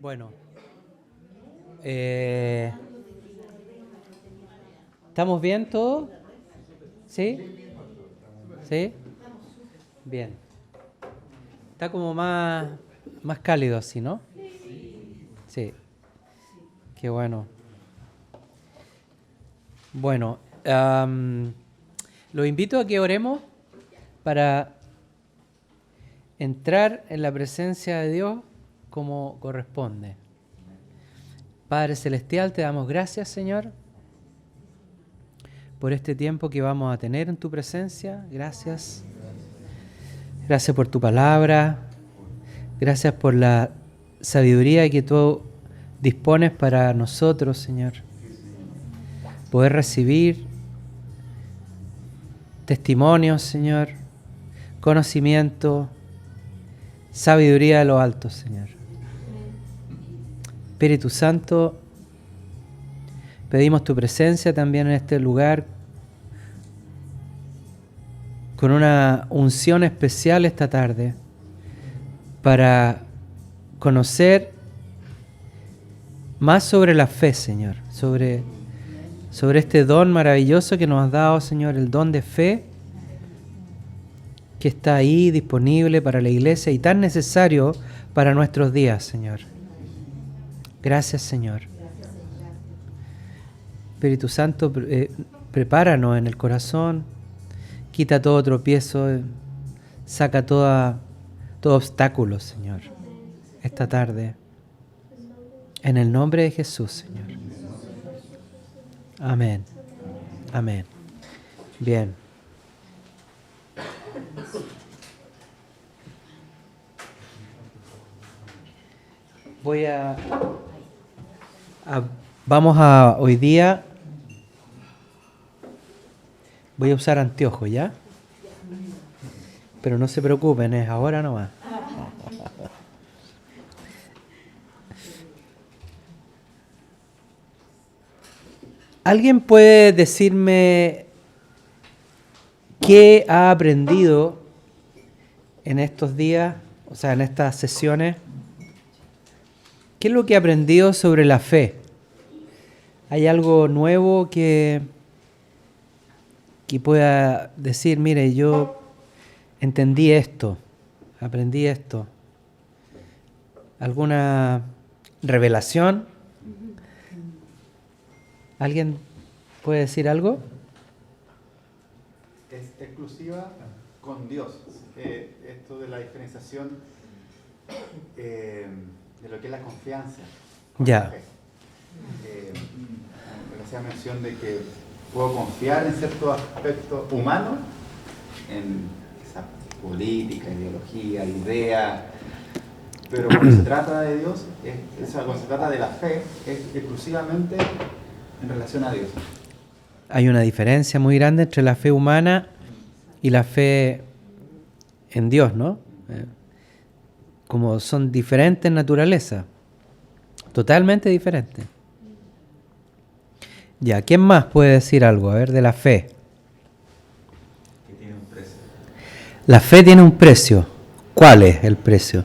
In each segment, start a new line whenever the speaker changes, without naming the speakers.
Bueno, ¿estamos bien todos? ¿Sí? ¿Sí? Bien. Está como más cálido así, ¿no? Sí. Qué bueno. Bueno, los invito a que oremos para entrar en la presencia de Dios como corresponde. Padre Celestial, te damos gracias, Señor, por este tiempo que vamos a tener en tu presencia. Gracias. Gracias por tu palabra. Gracias por la sabiduría que tú dispones para nosotros, Señor. Poder recibir testimonios, Señor, conocimiento, sabiduría de lo alto, Señor. Espíritu Santo, pedimos tu presencia también en este lugar con una unción especial esta tarde para conocer más sobre la fe, Señor, sobre este don maravilloso que nos has dado, Señor, el don de fe que está ahí disponible para la iglesia y tan necesario para nuestros días, Señor. Gracias, Señor. Espíritu Santo, prepáranos en el corazón, quita todo tropiezo, saca todo obstáculo, Señor, esta tarde. En el nombre de Jesús, Señor. Amén. Amén. Bien. Hoy día voy a usar anteojos, ¿ya? Pero no se preocupen, es ahora nomás. ¿Alguien puede decirme qué ha aprendido en estos días, o sea, en estas sesiones? ¿Qué es lo que ha aprendido sobre la fe? ¿Hay algo nuevo que pueda decir, mire, yo entendí esto, aprendí esto? ¿Alguna revelación? ¿Alguien puede decir algo?
Es exclusiva con Dios. Esto de la diferenciación de lo que es la confianza.
Ya.
Hacía mención de que puedo confiar en ciertos aspectos humanos, en esa política, ideología, idea, pero cuando se trata de Dios, cuando se trata de la fe, es exclusivamente en relación a Dios.
Hay una diferencia muy grande entre la fe humana y la fe en Dios, ¿no? Como son diferentes en naturaleza, totalmente diferentes. Ya, ¿quién más puede decir algo? A ver, de la fe.
Que tiene un precio.
La fe tiene un precio. ¿Cuál es el precio?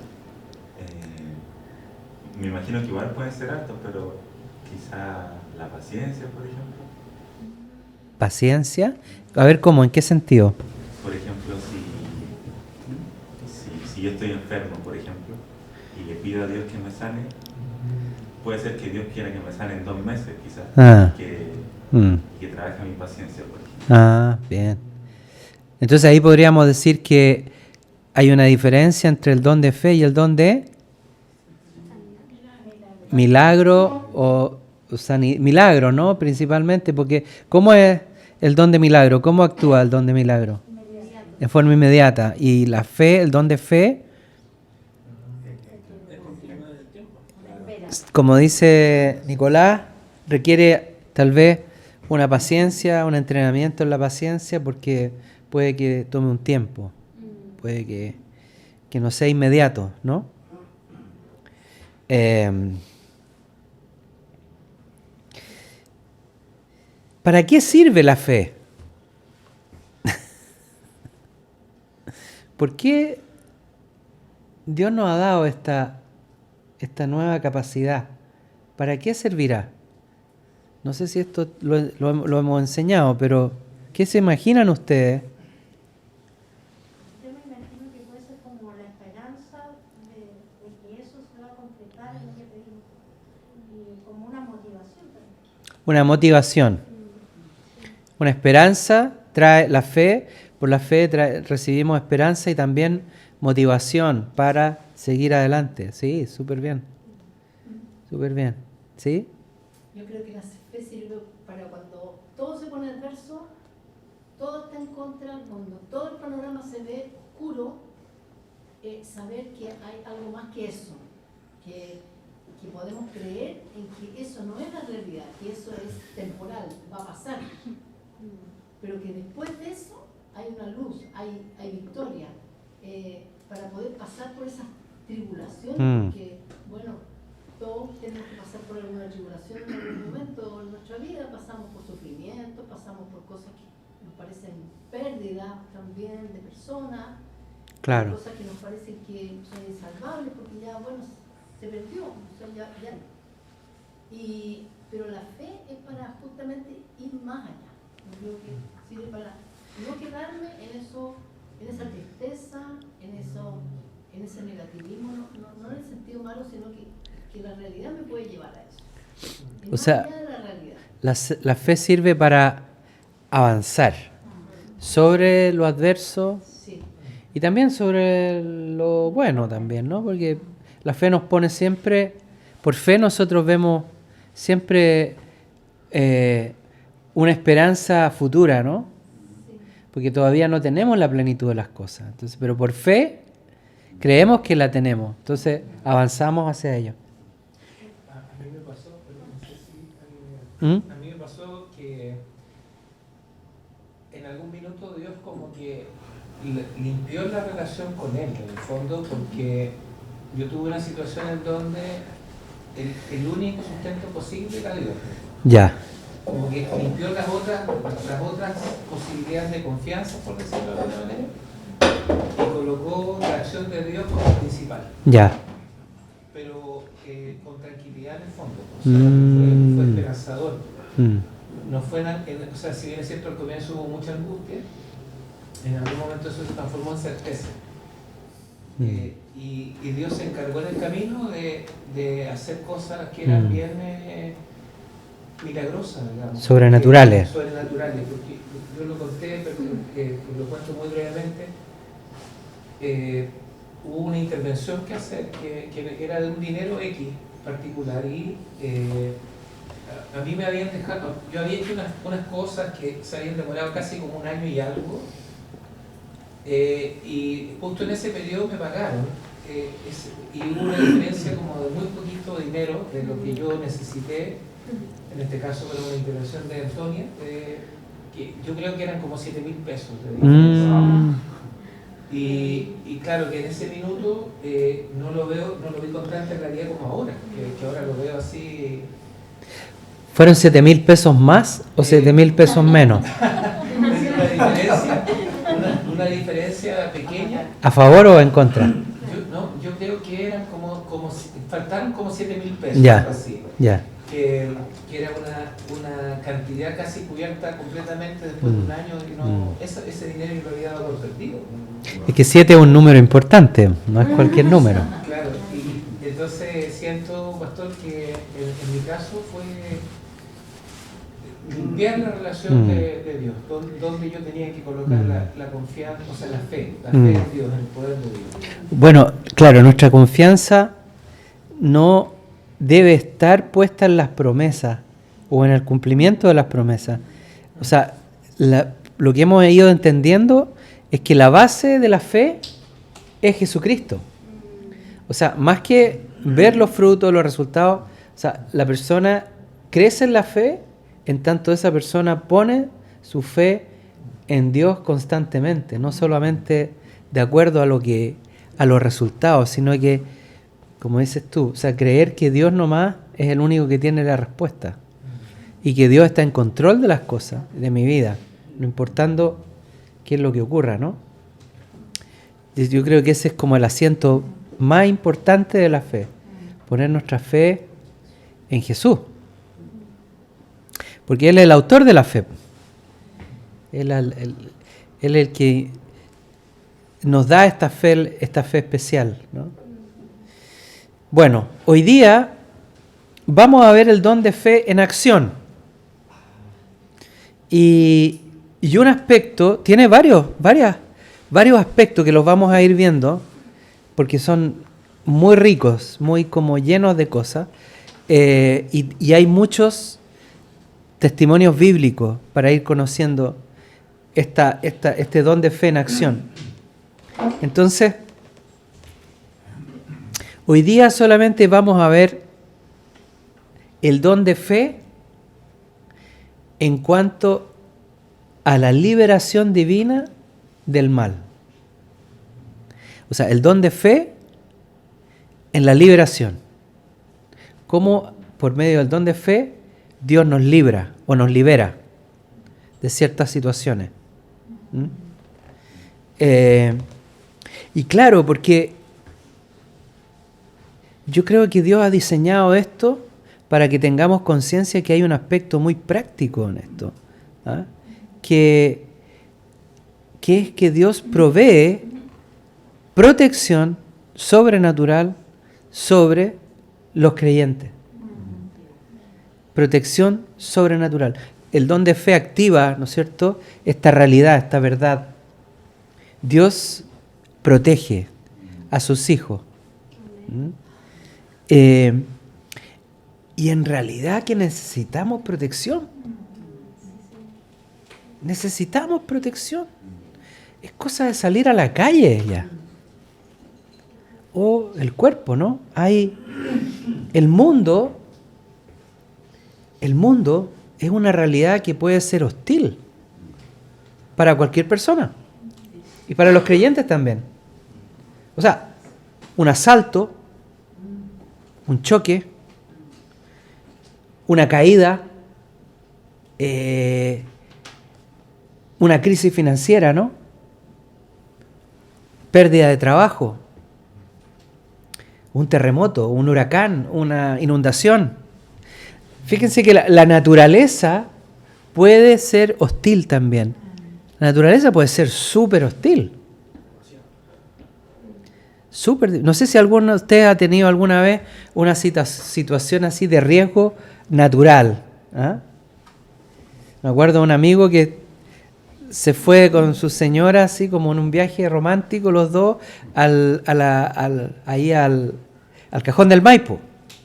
Me imagino que igual pueden ser altos, pero quizá la paciencia, por ejemplo.
¿Paciencia? A ver, ¿cómo? ¿En qué sentido?
Por ejemplo, si yo estoy enfermo, por ejemplo, y le pido a Dios que me sane, puede ser que Dios quiera que me sane en 2 meses, quizás, y que trabaje mi paciencia, por ejemplo.
Ah, bien. Entonces ahí podríamos decir que hay una diferencia entre el don de fe y el don de milagro o milagro, ¿no? Principalmente, porque ¿cómo es el don de milagro? ¿Cómo actúa el don de milagro? En forma inmediata. Y la fe, el don de fe, como dice Nicolás, requiere tal vez una paciencia, un entrenamiento en la paciencia, porque puede que tome un tiempo, puede que no sea inmediato, ¿no? ¿Para qué sirve la fe? ¿Por qué Dios nos ha dado esta esta nueva capacidad, ¿para qué servirá? No sé si esto lo hemos enseñado, pero ¿qué se imaginan ustedes?
Yo me imagino que puede ser como la esperanza de que eso se va a concretar en lo que pedimos, y como una motivación también.
Una motivación. Una esperanza trae la fe, por la fe recibimos esperanza y también motivación para seguir adelante. Sí, súper bien. Súper bien. ¿Sí?
Yo creo que la fe sirve para cuando todo se pone adverso, todo está en contra, cuando todo el panorama se ve oscuro, saber que hay algo más que eso, que podemos creer en que eso no es la realidad, que eso es temporal, va a pasar, pero que después de eso hay una luz, hay victoria, para poder pasar por esas tribulaciones, porque, bueno, todos tenemos que pasar por alguna tribulación en algún momento en nuestra vida, pasamos por sufrimiento, pasamos por cosas que nos parecen pérdidas también de personas,
Claro.
cosas que nos parecen que son insalvables porque ya, bueno, se perdió, o sea, ya. Pero la fe es para justamente ir más allá. Yo creo que sirve para no quedarme en eso, en esa tristeza, en ese negativismo, no en el sentido malo, sino que la realidad me puede llevar a eso. Y
O sea,
más allá de la realidad.
la fe sirve para avanzar sobre lo adverso
Sí.
y también sobre lo bueno también, ¿no? Porque la fe nos pone siempre, por fe nosotros vemos siempre una esperanza futura, ¿no? Porque todavía no tenemos la plenitud de las cosas. Entonces, pero por fe creemos que la tenemos. Entonces avanzamos hacia ello.
A mí me pasó, perdón, no sé si
¿Mm?
a mí me pasó que en algún minuto Dios como que limpió la relación con Él, en el fondo, porque yo tuve una situación en donde el único sustento posible era Dios.
Ya.
Como que limpió las otras posibilidades de confianza, por decirlo de alguna manera, y colocó la acción de Dios como principal.
Ya.
Pero con tranquilidad en el fondo, o sea, fue esperanzador. No fue o sea, si bien es cierto al comienzo hubo mucha angustia, en algún momento eso se transformó en certeza. Y Dios se encargó en el camino de hacer cosas que eran bien milagrosas, digamos.
Sobrenaturales.
Sobrenaturales, porque yo lo conté, pero lo cuento muy brevemente. Hubo una intervención que hacer que era de un dinero X particular y a mí me habían dejado, yo había hecho unas cosas que se habían demorado casi como un año y algo, y justo en ese periodo me pagaron, y hubo una diferencia como de muy poquito dinero de lo que yo necesité, en este caso para una intervención de Antonia, que yo creo que eran como 7.000 pesos de diferencia. Y claro que en ese minuto no lo vi con tanta claridad como ahora, que ahora lo veo así.
¿Fueron 7.000 pesos más o 7.000 pesos menos?
Una diferencia pequeña.
¿A favor o en contra?
Yo creo que eran como faltaron como 7.000 pesos.
Ya,
algo así.
ya.
Que era una cantidad casi cubierta completamente después de un año y no, ese dinero yo lo había dado por perdido.
Es que 7 es un número importante, no es cualquier número.
Claro, y entonces siento, pastor, que en mi caso fue limpiar la relación de Dios, donde yo tenía que colocar la confianza, o sea, la fe en Dios, en el poder de Dios.
Bueno, claro, nuestra confianza no debe estar puesta en las promesas o en el cumplimiento de las promesas. O sea, lo que hemos ido entendiendo es que la base de la fe es Jesucristo. O sea, más que ver los frutos, los resultados, o sea, la persona crece en la fe en tanto esa persona pone su fe en Dios constantemente, no solamente de acuerdo a los resultados, sino que, como dices tú, o sea, creer que Dios nomás es el único que tiene la respuesta y que Dios está en control de las cosas, de mi vida, no importando qué es lo que ocurra, ¿no? Yo creo que ese es como el asiento más importante de la fe, poner nuestra fe en Jesús. Porque Él es el autor de la fe. Él es el que nos da esta fe especial, ¿no? Bueno, hoy día vamos a ver el don de fe en acción. Y un aspecto, tiene varios aspectos que los vamos a ir viendo, porque son muy ricos, muy como llenos de cosas, y hay muchos testimonios bíblicos para ir conociendo este don de fe en acción. Entonces, hoy día solamente vamos a ver el don de fe en cuanto a la liberación divina del mal. O sea, el don de fe en la liberación. Cómo por medio del don de fe Dios nos libra o nos libera de ciertas situaciones. Y claro, porque yo creo que Dios ha diseñado esto para que tengamos conciencia que hay un aspecto muy práctico en esto, ¿ah? Que es que Dios provee protección sobrenatural sobre los creyentes. Protección sobrenatural. El don de fe activa, ¿no es cierto?, esta realidad, esta verdad. Dios protege a sus hijos. Y en realidad que necesitamos protección. Necesitamos protección. Es cosa de salir a la calle ya. O el cuerpo, ¿no? Hay el mundo es una realidad que puede ser hostil para cualquier persona y para los creyentes también. O sea, un asalto, un choque, una caída, una crisis financiera, ¿no? Pérdida de trabajo, un terremoto, un huracán, una inundación. Fíjense que la naturaleza puede ser hostil también. La naturaleza puede ser súper hostil. No sé si alguno de ustedes ha tenido alguna vez una situación así de riesgo natural. ¿Ah? Me acuerdo de un amigo que se fue con su señora así como en un viaje romántico, los dos, al Cajón del Maipo,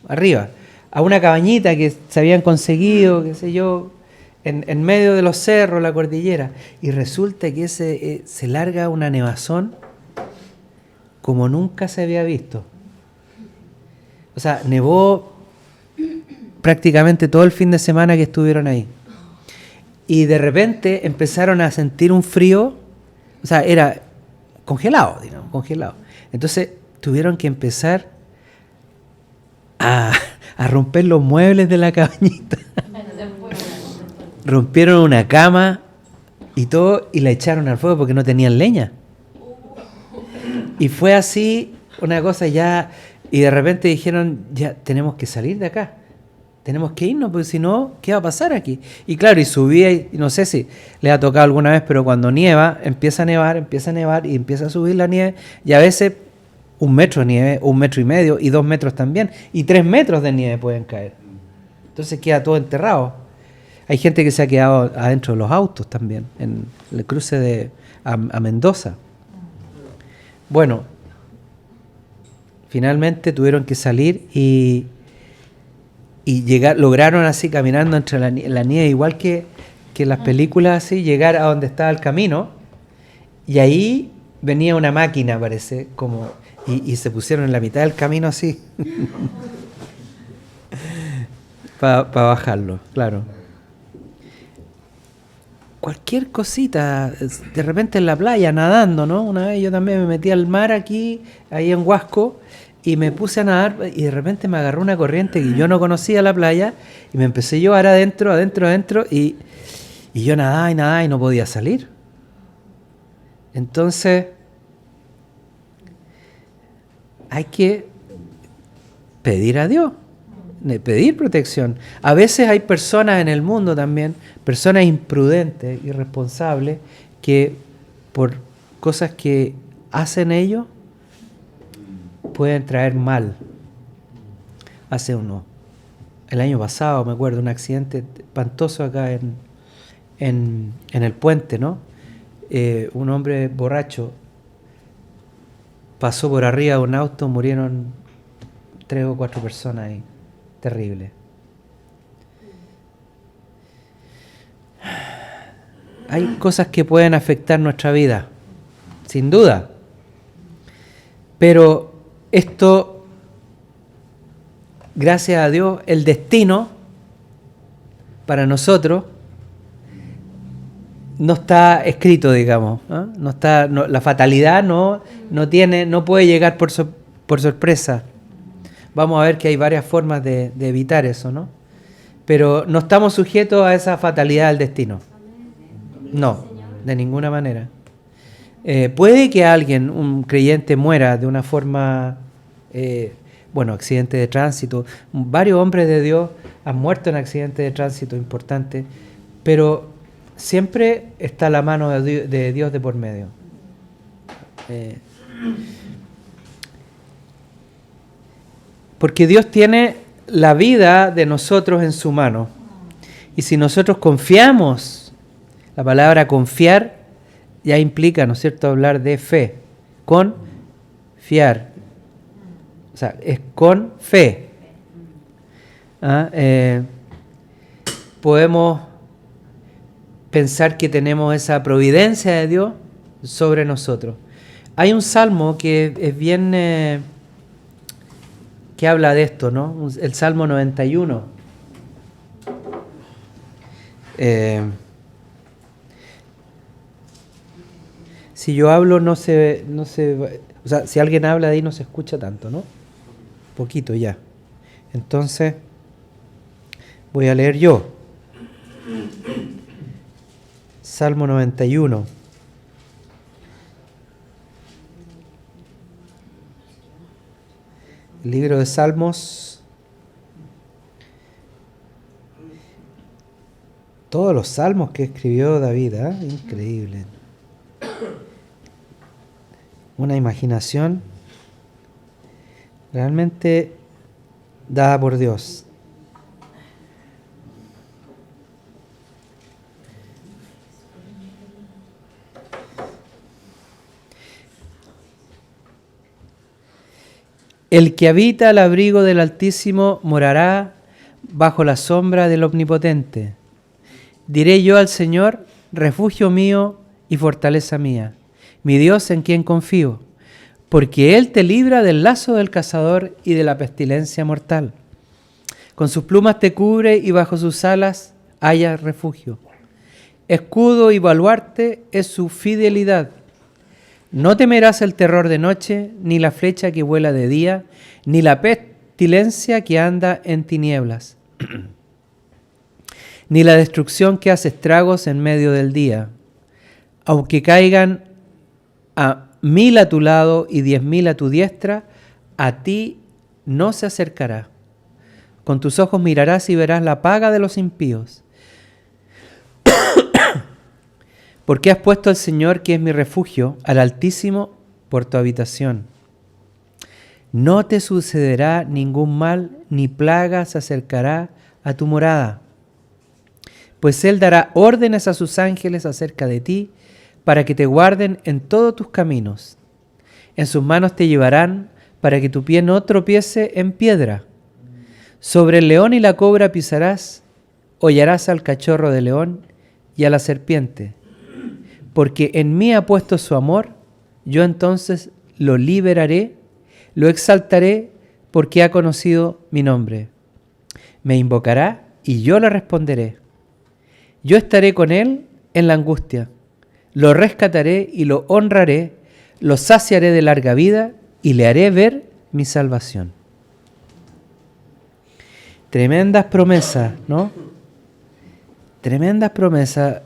arriba, a una cabañita que se habían conseguido, qué sé yo, en medio de los cerros, la cordillera, y resulta que se larga una nevazón como nunca se había visto. O sea, nevó prácticamente todo el fin de semana que estuvieron ahí. Y de repente empezaron a sentir un frío, o sea, era congelado, digamos, congelado. Entonces tuvieron que empezar a romper los muebles de la cabañita. Rompieron una cama y todo y la echaron al fuego porque no tenían leña. Y fue así una cosa ya, y de repente dijeron, ya tenemos que salir de acá. Tenemos que irnos, porque si no, ¿qué va a pasar aquí? Y claro, y subía, y no sé si les ha tocado alguna vez, pero cuando nieva, empieza a nevar, y empieza a subir la nieve, y a veces 1 metro de nieve, 1,5 metros, y 2 metros también, y 3 metros de nieve pueden caer. Entonces queda todo enterrado. Hay gente que se ha quedado adentro de los autos también, en el cruce a Mendoza. Bueno, finalmente tuvieron que salir y lograron así caminando entre la nieve, igual que en las películas así, llegar a donde estaba el camino, y ahí venía una máquina, parece, como y se pusieron en la mitad del camino así para bajarlo, claro. Cualquier cosita, de repente en la playa nadando, ¿no? Una vez yo también me metí al mar ahí en Huasco, y me puse a nadar y de repente me agarró una corriente que yo no conocía la playa y me empecé a llevar adentro y yo nadaba y no podía salir. Entonces hay que pedir a Dios, pedir protección. A veces hay personas en el mundo también, personas imprudentes, irresponsables, que por cosas que hacen ellos pueden traer mal. El año pasado, me acuerdo, un accidente espantoso acá en el puente, ¿no? Un hombre borracho pasó por arriba de un auto, murieron 3 o 4 personas ahí. Terrible. Hay cosas que pueden afectar nuestra vida, sin duda. Pero esto, gracias a Dios, el destino para nosotros no está escrito, digamos, ¿no? La fatalidad no puede llegar por sorpresa. Vamos a ver que hay varias formas de evitar eso, ¿no? Pero no estamos sujetos a esa fatalidad del destino. No, de ninguna manera. Puede que alguien, un creyente, muera de una forma, accidente de tránsito. Varios hombres de Dios han muerto en accidentes de tránsito importantes, pero siempre está la mano de Dios de por medio. Porque Dios tiene la vida de nosotros en su mano. Y si nosotros confiamos, la palabra confiar ya implica, ¿no es cierto?, hablar de fe. Confiar. O sea, es con fe. Podemos pensar que tenemos esa providencia de Dios sobre nosotros. Hay un salmo que es bien... que habla de esto, ¿no? El Salmo 91. Si yo hablo no se, o sea, si alguien habla de ahí no se escucha tanto, ¿no? Poquito ya. Entonces, voy a leer yo. Salmo 91. El libro de Salmos. Todos los salmos que escribió David, ¿eh? Increíble. Una imaginación realmente dada por Dios. El que habita al abrigo del Altísimo morará bajo la sombra del Omnipotente. Diré yo al Señor, refugio mío y fortaleza mía, mi Dios en quien confío, porque Él te libra del lazo del cazador y de la pestilencia mortal. Con sus plumas te cubre y bajo sus alas hallas refugio. Escudo y baluarte es su fidelidad. No temerás el terror de noche, ni la flecha que vuela de día, ni la pestilencia que anda en tinieblas, ni la destrucción que hace estragos en medio del día. Aunque caigan 1000 a tu lado y 10.000 a tu diestra, a ti no se acercará. Con tus ojos mirarás y verás la paga de los impíos. Porque has puesto al Señor, que es mi refugio, al Altísimo, por tu habitación. No te sucederá ningún mal, ni plaga se acercará a tu morada. Pues Él dará órdenes a sus ángeles acerca de ti, para que te guarden en todos tus caminos. En sus manos te llevarán, para que tu pie no tropiece en piedra. Sobre el león y la cobra pisarás, hollarás al cachorro de león y a la serpiente. Porque en mí ha puesto su amor, yo entonces lo liberaré, lo exaltaré, porque ha conocido mi nombre. Me invocará y yo le responderé. Yo estaré con él en la angustia. Lo rescataré y lo honraré, lo saciaré de larga vida y le haré ver mi salvación. Tremendas promesas, ¿no? Tremendas promesas,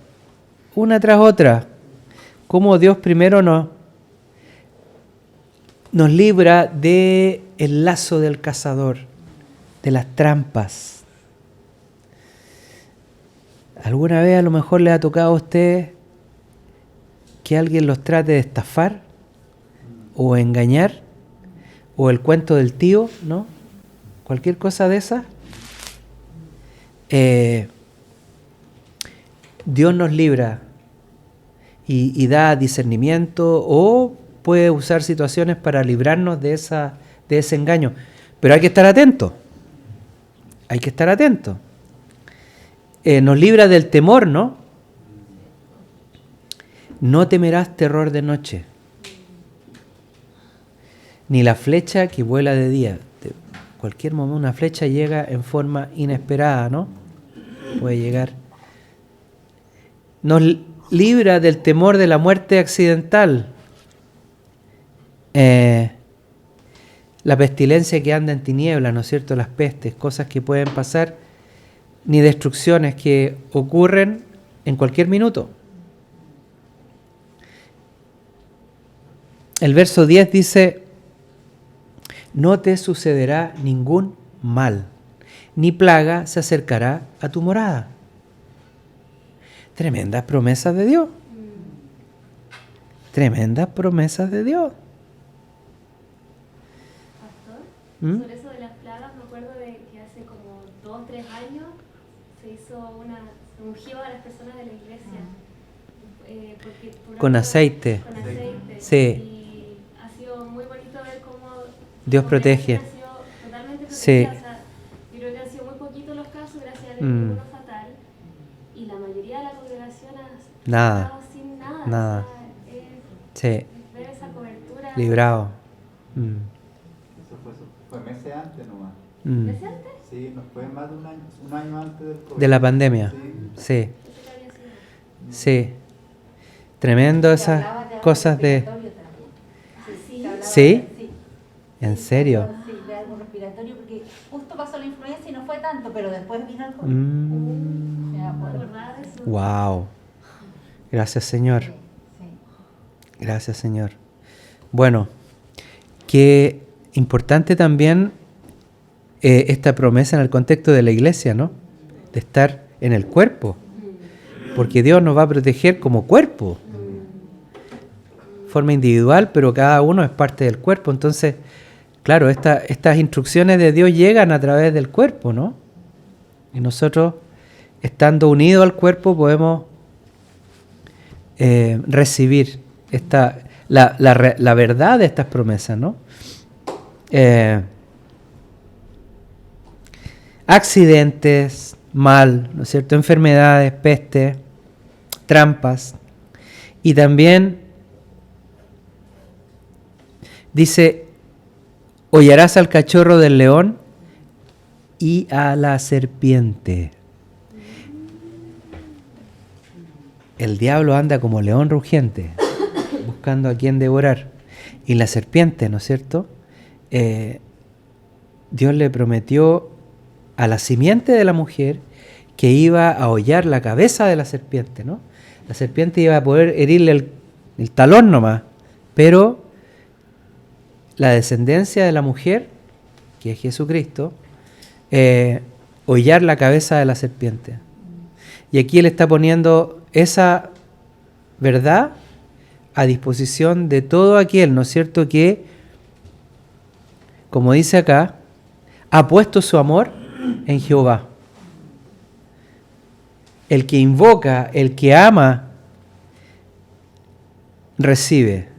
una tras otra. Como Dios primero nos libra del lazo del cazador, de las trampas. ¿Alguna vez a lo mejor le ha tocado a usted que alguien los trate de estafar o engañar? O el cuento del tío, ¿no? Cualquier cosa de esa. Dios nos libra y da discernimiento, o puede usar situaciones para librarnos de ese engaño. Pero hay que estar atento. Hay que estar atento. Nos libra del temor, ¿no? No temerás terror de noche, ni la flecha que vuela de día. De cualquier momento una flecha llega en forma inesperada, ¿no? Puede llegar. Nos libra del temor de la muerte accidental. La pestilencia que anda en tinieblas, ¿no es cierto? Las pestes, cosas que pueden pasar, ni destrucciones que ocurren en cualquier minuto. El verso 10 dice: no te sucederá ningún mal, ni plaga se acercará a tu morada. Tremendas promesas de Dios. Tremendas promesas de Dios.
Pastor, sobre eso de las plagas, me acuerdo de que hace como 2 o 3 años se ungió a las personas de la iglesia.
Con aceite.
Con aceite.
Sí.
Y ha sido muy bonito ver cómo
Dios protege.
Ha sido totalmente protegida.
Sí.
O sea, yo creo que han sido muy poquitos los casos, gracias a Dios, ninguno fatal. Y la mayoría de la congregación ha
Nada.
estado sin nada.
Nada.
O sea,
Sí.
ver esa cobertura.
Librado.
Eso fue meses antes nomás.
¿Meses antes?
Sí, nos fue más de un año antes del COVID.
De la pandemia. Sí.
Pensé que había sido.
Sí. Tremendo
Se
esas
hablaba de algo
cosas de...
respiratorio también.
Sí.
Se hablaba
¿Sí?
sí.
¿En serio?
Sí, de algo respiratorio, porque justo pasó la influencia y no fue tanto, pero después vino el COVID. Me acuerdo.
¿Acordada de eso?
Wow. Gracias, Señor.
Sí.
Gracias, Señor. Bueno, qué importante también esta promesa en el contexto de la iglesia, ¿no? De estar en el cuerpo. Porque Dios nos va a proteger como cuerpo. Forma individual, pero cada uno es parte del cuerpo. Entonces, claro, estas instrucciones de Dios llegan a través del cuerpo, ¿no? Y nosotros, estando unidos al cuerpo, podemos recibir la verdad de estas promesas, ¿no? Accidentes, mal, ¿no es cierto? Enfermedades, peste, trampas. Y también dice: hollarás al cachorro del león y a la serpiente. El diablo anda como león rugiente, buscando a quien devorar. Y la serpiente, ¿no es cierto? Dios le prometió a la simiente de la mujer que iba a hollar la cabeza de la serpiente, ¿no? La serpiente iba a poder herirle el talón nomás, pero la descendencia de la mujer, que es Jesucristo, hollar la cabeza de la serpiente. Y aquí Él está poniendo esa verdad a disposición de todo aquel, ¿no es cierto?, que, como dice acá, ha puesto su amor en Jehová. El que invoca, el que ama, recibe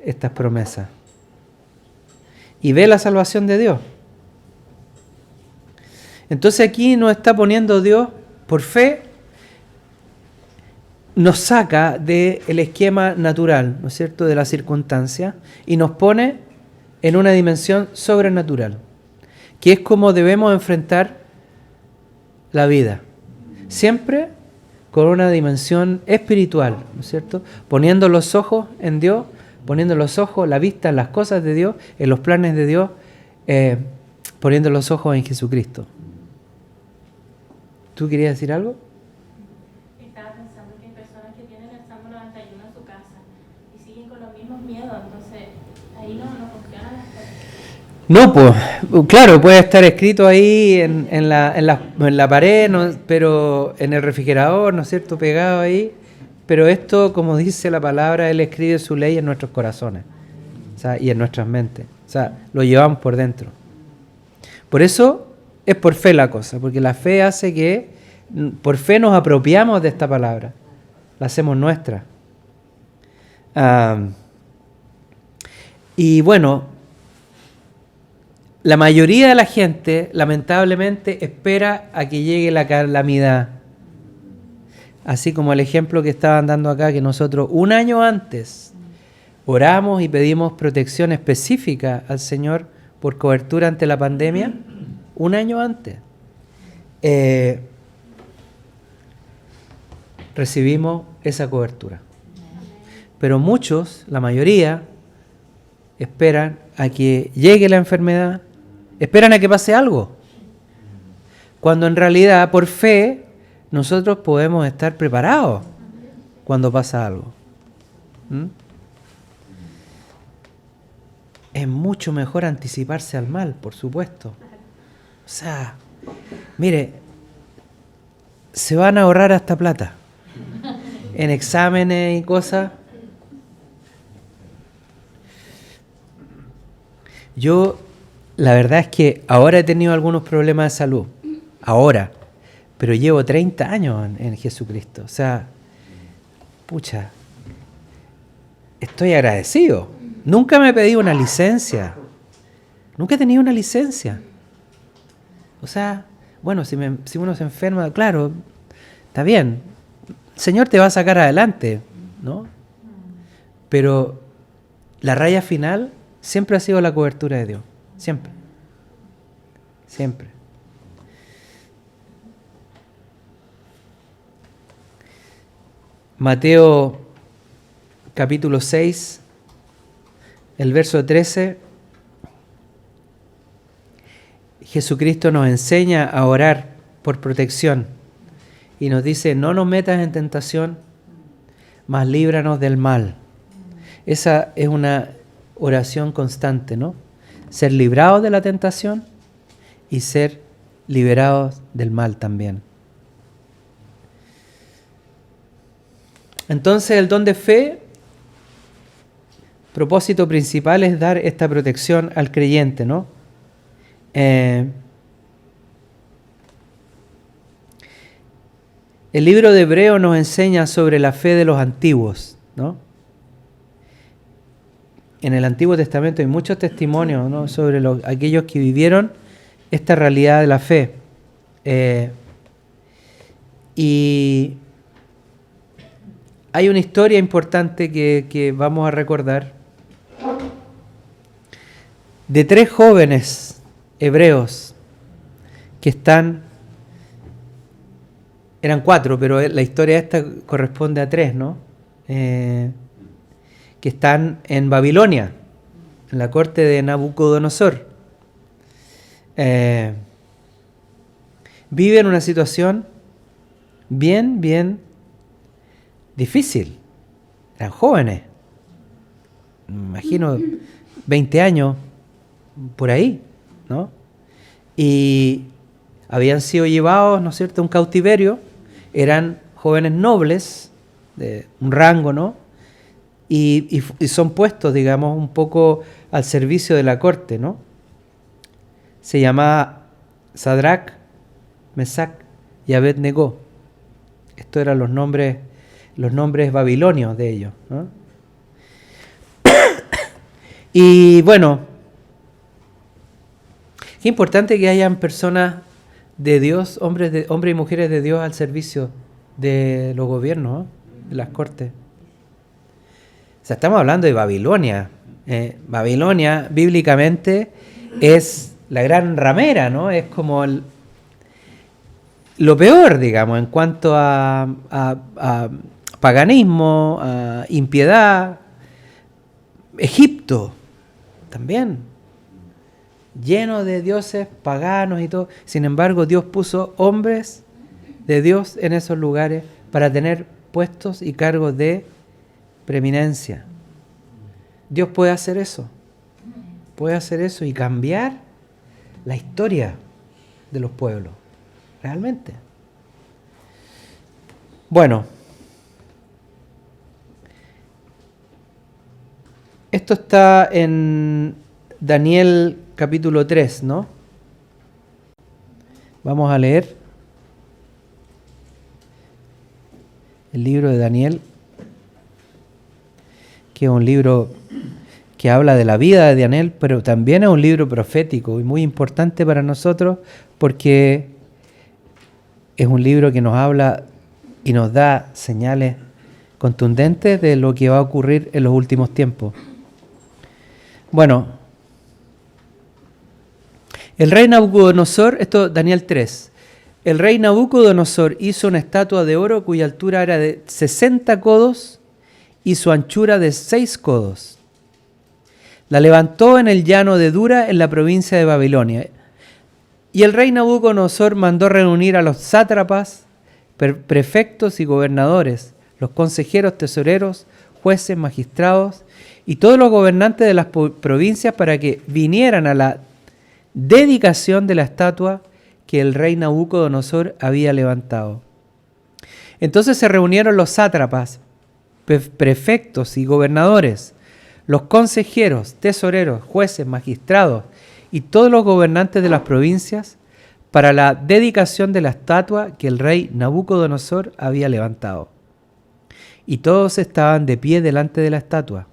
estas promesas y ve la salvación de Dios. Entonces aquí nos está poniendo Dios, por fe, nos saca del esquema natural, ¿no es cierto?, de la circunstancia, y nos pone en una dimensión sobrenatural, que es como debemos enfrentar la vida. Siempre con una dimensión espiritual, ¿no es cierto? Poniendo los ojos en Dios, poniendo los ojos, la vista en las cosas de Dios, en los planes de Dios, poniendo los ojos en Jesucristo. ¿Tú querías decir algo?
Estaba pensando que hay personas que tienen el Salmo 91 en su casa y siguen con los mismos miedos, entonces ahí no
No, pues, claro, puede estar escrito ahí en la pared, ¿no? Pero en el refrigerador, ¿no es cierto?, pegado ahí. Pero esto, como dice la palabra, Él escribe su ley en nuestros corazones, o sea, y en nuestras mentes. O sea, lo llevamos por dentro. Por eso es por fe la cosa, porque la fe hace que, por fe nos apropiamos de esta palabra, la hacemos nuestra. Y bueno, la mayoría de la gente, lamentablemente, espera a que llegue la calamidad. Así como el ejemplo que estaban dando acá, que nosotros un año antes oramos y pedimos protección específica al Señor por cobertura ante la pandemia, un año antes. Recibimos esa cobertura. Pero muchos, la mayoría, esperan a que llegue la enfermedad, esperan a que pase algo. Cuando en realidad, por fe, nosotros podemos estar preparados cuando pasa algo. Es mucho mejor anticiparse al mal, por supuesto. O sea, mire, se van a ahorrar hasta plata en exámenes y cosas. Yo, la verdad es que ahora he tenido algunos problemas de salud, ahora, pero llevo 30 años en Jesucristo. O sea, pucha, estoy agradecido. Nunca me he pedido una licencia. Nunca he tenido una licencia. O sea, bueno, si uno se enferma, claro, está bien. El Señor te va a sacar adelante, ¿no? Pero la raya final siempre ha sido la cobertura de Dios. Siempre. Siempre. Mateo capítulo 6, el verso 13, Jesucristo nos enseña a orar por protección y nos dice, no nos metas en tentación, mas líbranos del mal. Esa es una oración constante, ¿no? Ser librados de la tentación y ser liberados del mal también. Entonces el don de fe, propósito principal es dar esta protección al creyente, ¿no? El libro de Hebreos nos enseña sobre la fe de los antiguos, ¿no? En el Antiguo Testamento hay muchos testimonios, ¿no?, sobre aquellos que vivieron esta realidad de la fe. Y hay una historia importante que vamos a recordar de 3 jóvenes hebreos que eran 4, pero la historia esta corresponde a 3, ¿no? Que están en Babilonia, en la corte de Nabucodonosor. Viven una situación bien difícil. Eran jóvenes, me imagino 20 años, por ahí, ¿no? Y habían sido llevados, ¿no es cierto?, a un cautiverio. Eran jóvenes nobles, de un rango, ¿no? Y son puestos, digamos, un poco al servicio de la corte, ¿no? Se llamaba Sadrac, Mesac y Abed-Negó. Estos eran los nombres babilonios de ellos, ¿no? Y bueno, qué importante que hayan personas de Dios, hombres y mujeres de Dios al servicio de los gobiernos, ¿no?, de las cortes. O sea, estamos hablando de Babilonia. Babilonia, bíblicamente, es la gran ramera, ¿no? Es como lo peor, digamos, en cuanto a paganismo, a impiedad. Egipto, también, lleno de dioses paganos y todo. Sin embargo, Dios puso hombres de Dios en esos lugares para tener puestos y cargos de preeminencia. Dios puede hacer eso. puede hacer eso y cambiar la historia de los pueblos, realmente. Bueno, esto está en Daniel capítulo 3, ¿no? Vamos a leer el libro de Daniel, que es un libro que habla de la vida de Daniel, pero también es un libro profético y muy importante para nosotros porque es un libro que nos habla y nos da señales contundentes de lo que va a ocurrir en los últimos tiempos. Bueno, el rey Nabucodonosor, esto Daniel 3, el rey Nabucodonosor hizo una estatua de oro cuya altura era de 60 codos y su anchura de 6 codos. La levantó en el llano de Dura, en la provincia de Babilonia. Y el rey Nabucodonosor mandó reunir a los sátrapas, prefectos y gobernadores, los consejeros, tesoreros, jueces, magistrados y todos los gobernantes de las provincias para que vinieran a la dedicación de la estatua que el rey Nabucodonosor había levantado. Entonces se reunieron los sátrapas, prefectos y gobernadores, los consejeros, tesoreros, jueces, magistrados y todos los gobernantes de las provincias para la dedicación de la estatua que el rey Nabucodonosor había levantado. Y todos estaban de pie delante de la estatua.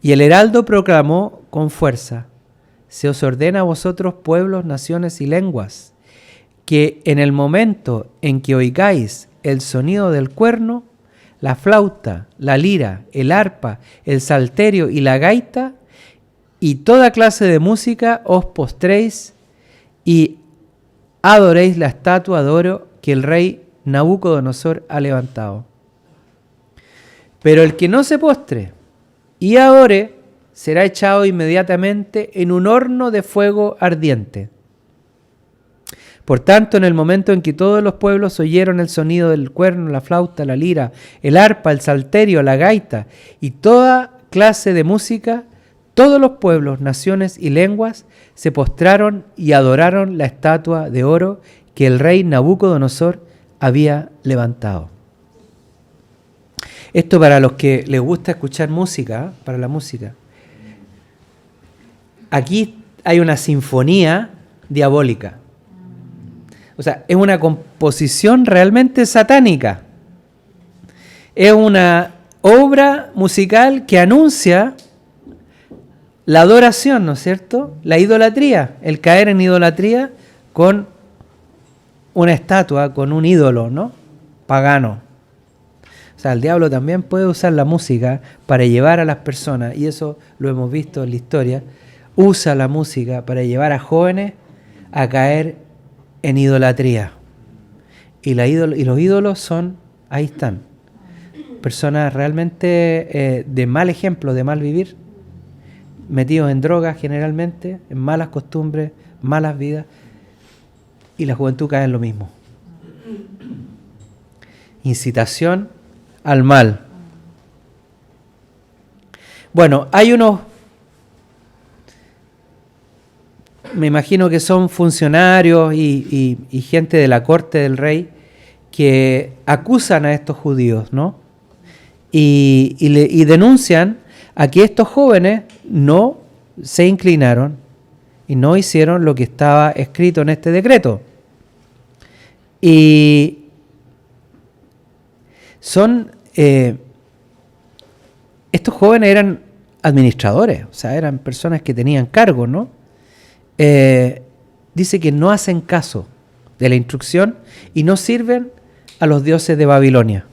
Y el heraldo proclamó con fuerza: se os ordena a vosotros, pueblos, naciones y lenguas, que en el momento en que oigáis el sonido del cuerno, la flauta, la lira, el arpa, el salterio y la gaita, y toda clase de música, os postréis y adoréis la estatua de oro que el rey Nabucodonosor ha levantado. Pero el que no se postre y adore será echado inmediatamente en un horno de fuego ardiente. Por tanto, en el momento en que todos los pueblos oyeron el sonido del cuerno, la flauta, la lira, el arpa, el salterio, la gaita y toda clase de música, todos los pueblos, naciones y lenguas se postraron y adoraron la estatua de oro que el rey Nabucodonosor había levantado. Esto para los que les gusta escuchar música, para la música. Aquí hay una sinfonía diabólica. O sea, es una composición realmente satánica. Es una obra musical que anuncia la adoración, ¿no es cierto? La idolatría, el caer en idolatría con una estatua, con un ídolo, ¿no? Pagano. O sea, el diablo también puede usar la música para llevar a las personas, y eso lo hemos visto en la historia, usa la música para llevar a jóvenes a caer en idolatría. Y los ídolos son, ahí están, personas realmente de mal ejemplo, de mal vivir, metidos en drogas generalmente, en malas costumbres, malas vidas, y la juventud cae en lo mismo. Incitación al mal. Bueno, hay unos, me imagino que son funcionarios y gente de la corte del rey que acusan a estos judíos, ¿no? Y denuncian a que estos jóvenes no se inclinaron y no hicieron lo que estaba escrito en este decreto. Y estos jóvenes eran administradores, o sea, eran personas que tenían cargos, ¿no? Dice que no hacen caso de la instrucción y no sirven a los dioses de Babilonia.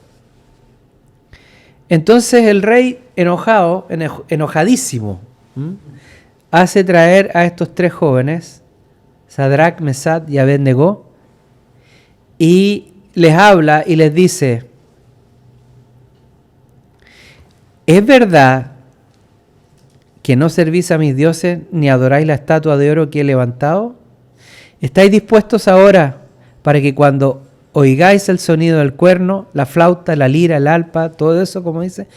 Entonces el rey, enojadísimo, hace traer a estos tres jóvenes, Sadrac, Mesach y Abed-Negó, y les habla y les dice: ¿es verdad que no servís a mis dioses ni adoráis la estatua de oro que he levantado? ¿Estáis dispuestos ahora para que cuando oigáis el sonido del cuerno, la flauta, la lira, el arpa, todo eso, como dice,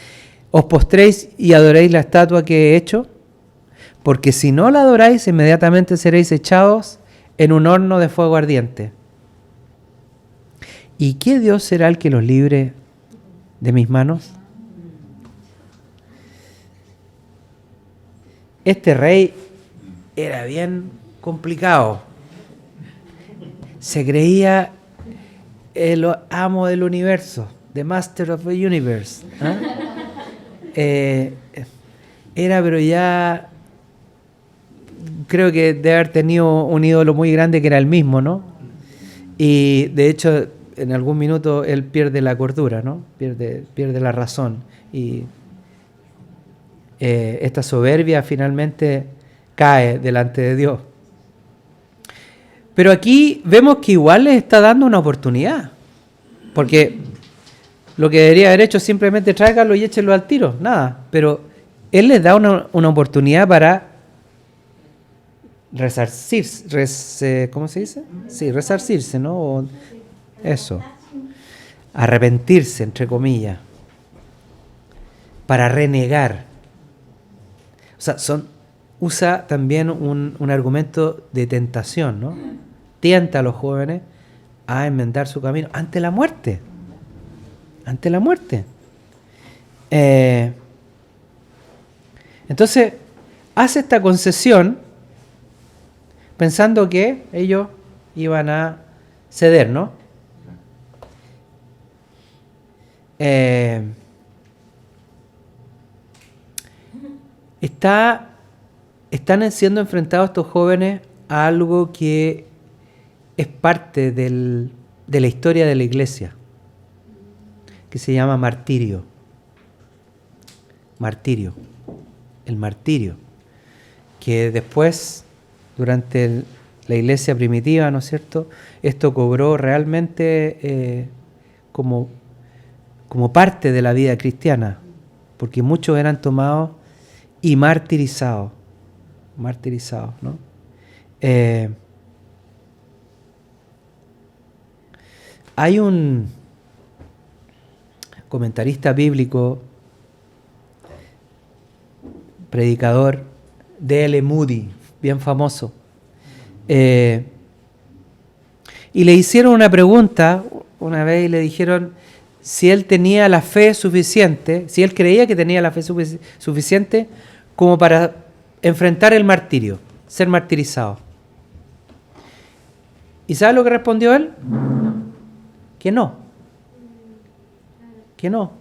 os postréis y adoréis la estatua que he hecho? porque si no la adoráis, inmediatamente seréis echados en un horno de fuego ardiente. ¿Y qué Dios será el que los libre de mis manos? Este rey era bien complicado. Se creía el amo del universo, the master of the universe. Era, pero ya creo que debe haber tenido un ídolo muy grande que era el mismo, ¿no? Y de hecho, en algún minuto él pierde la cordura, ¿no? Pierde la razón. Y esta soberbia finalmente cae delante de Dios. Pero aquí vemos que igual les está dando una oportunidad, porque lo que debería haber hecho es simplemente tráiganlo y échenlo al tiro, nada. Pero él les da una oportunidad para resarcirse, ¿cómo se dice? Sí, resarcirse, ¿no? O eso, arrepentirse, entre comillas, para renegar. O sea, usa también un argumento de tentación, ¿no? Tienta a los jóvenes a enmendar su camino ante la muerte. Ante la muerte. Entonces, hace esta concesión pensando que ellos iban a ceder, ¿no? Están siendo enfrentados estos jóvenes a algo que es parte de la historia de la iglesia, que se llama martirio. Martirio. El martirio. Que después, durante la iglesia primitiva, ¿no es cierto?, esto cobró realmente como parte de la vida cristiana, porque muchos eran tomados y martirizados, ¿no? Hay un comentarista bíblico, predicador, D.L. Moody, bien famoso, y le hicieron una pregunta una vez y le dijeron si él tenía la fe suficiente, si él creía que tenía la fe suficiente como para enfrentar el martirio, ser martirizado. ¿Y sabe lo que respondió él? Que no. Que no.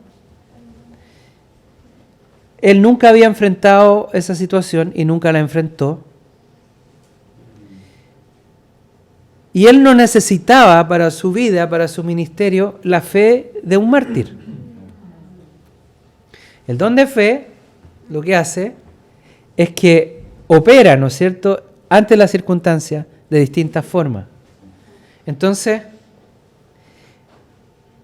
Él nunca había enfrentado esa situación y nunca la enfrentó. Y él no necesitaba para su vida, para su ministerio, la fe de un mártir. El don de fe lo que hace es que opera, ¿no es cierto?, ante las circunstancias de distintas formas. Entonces,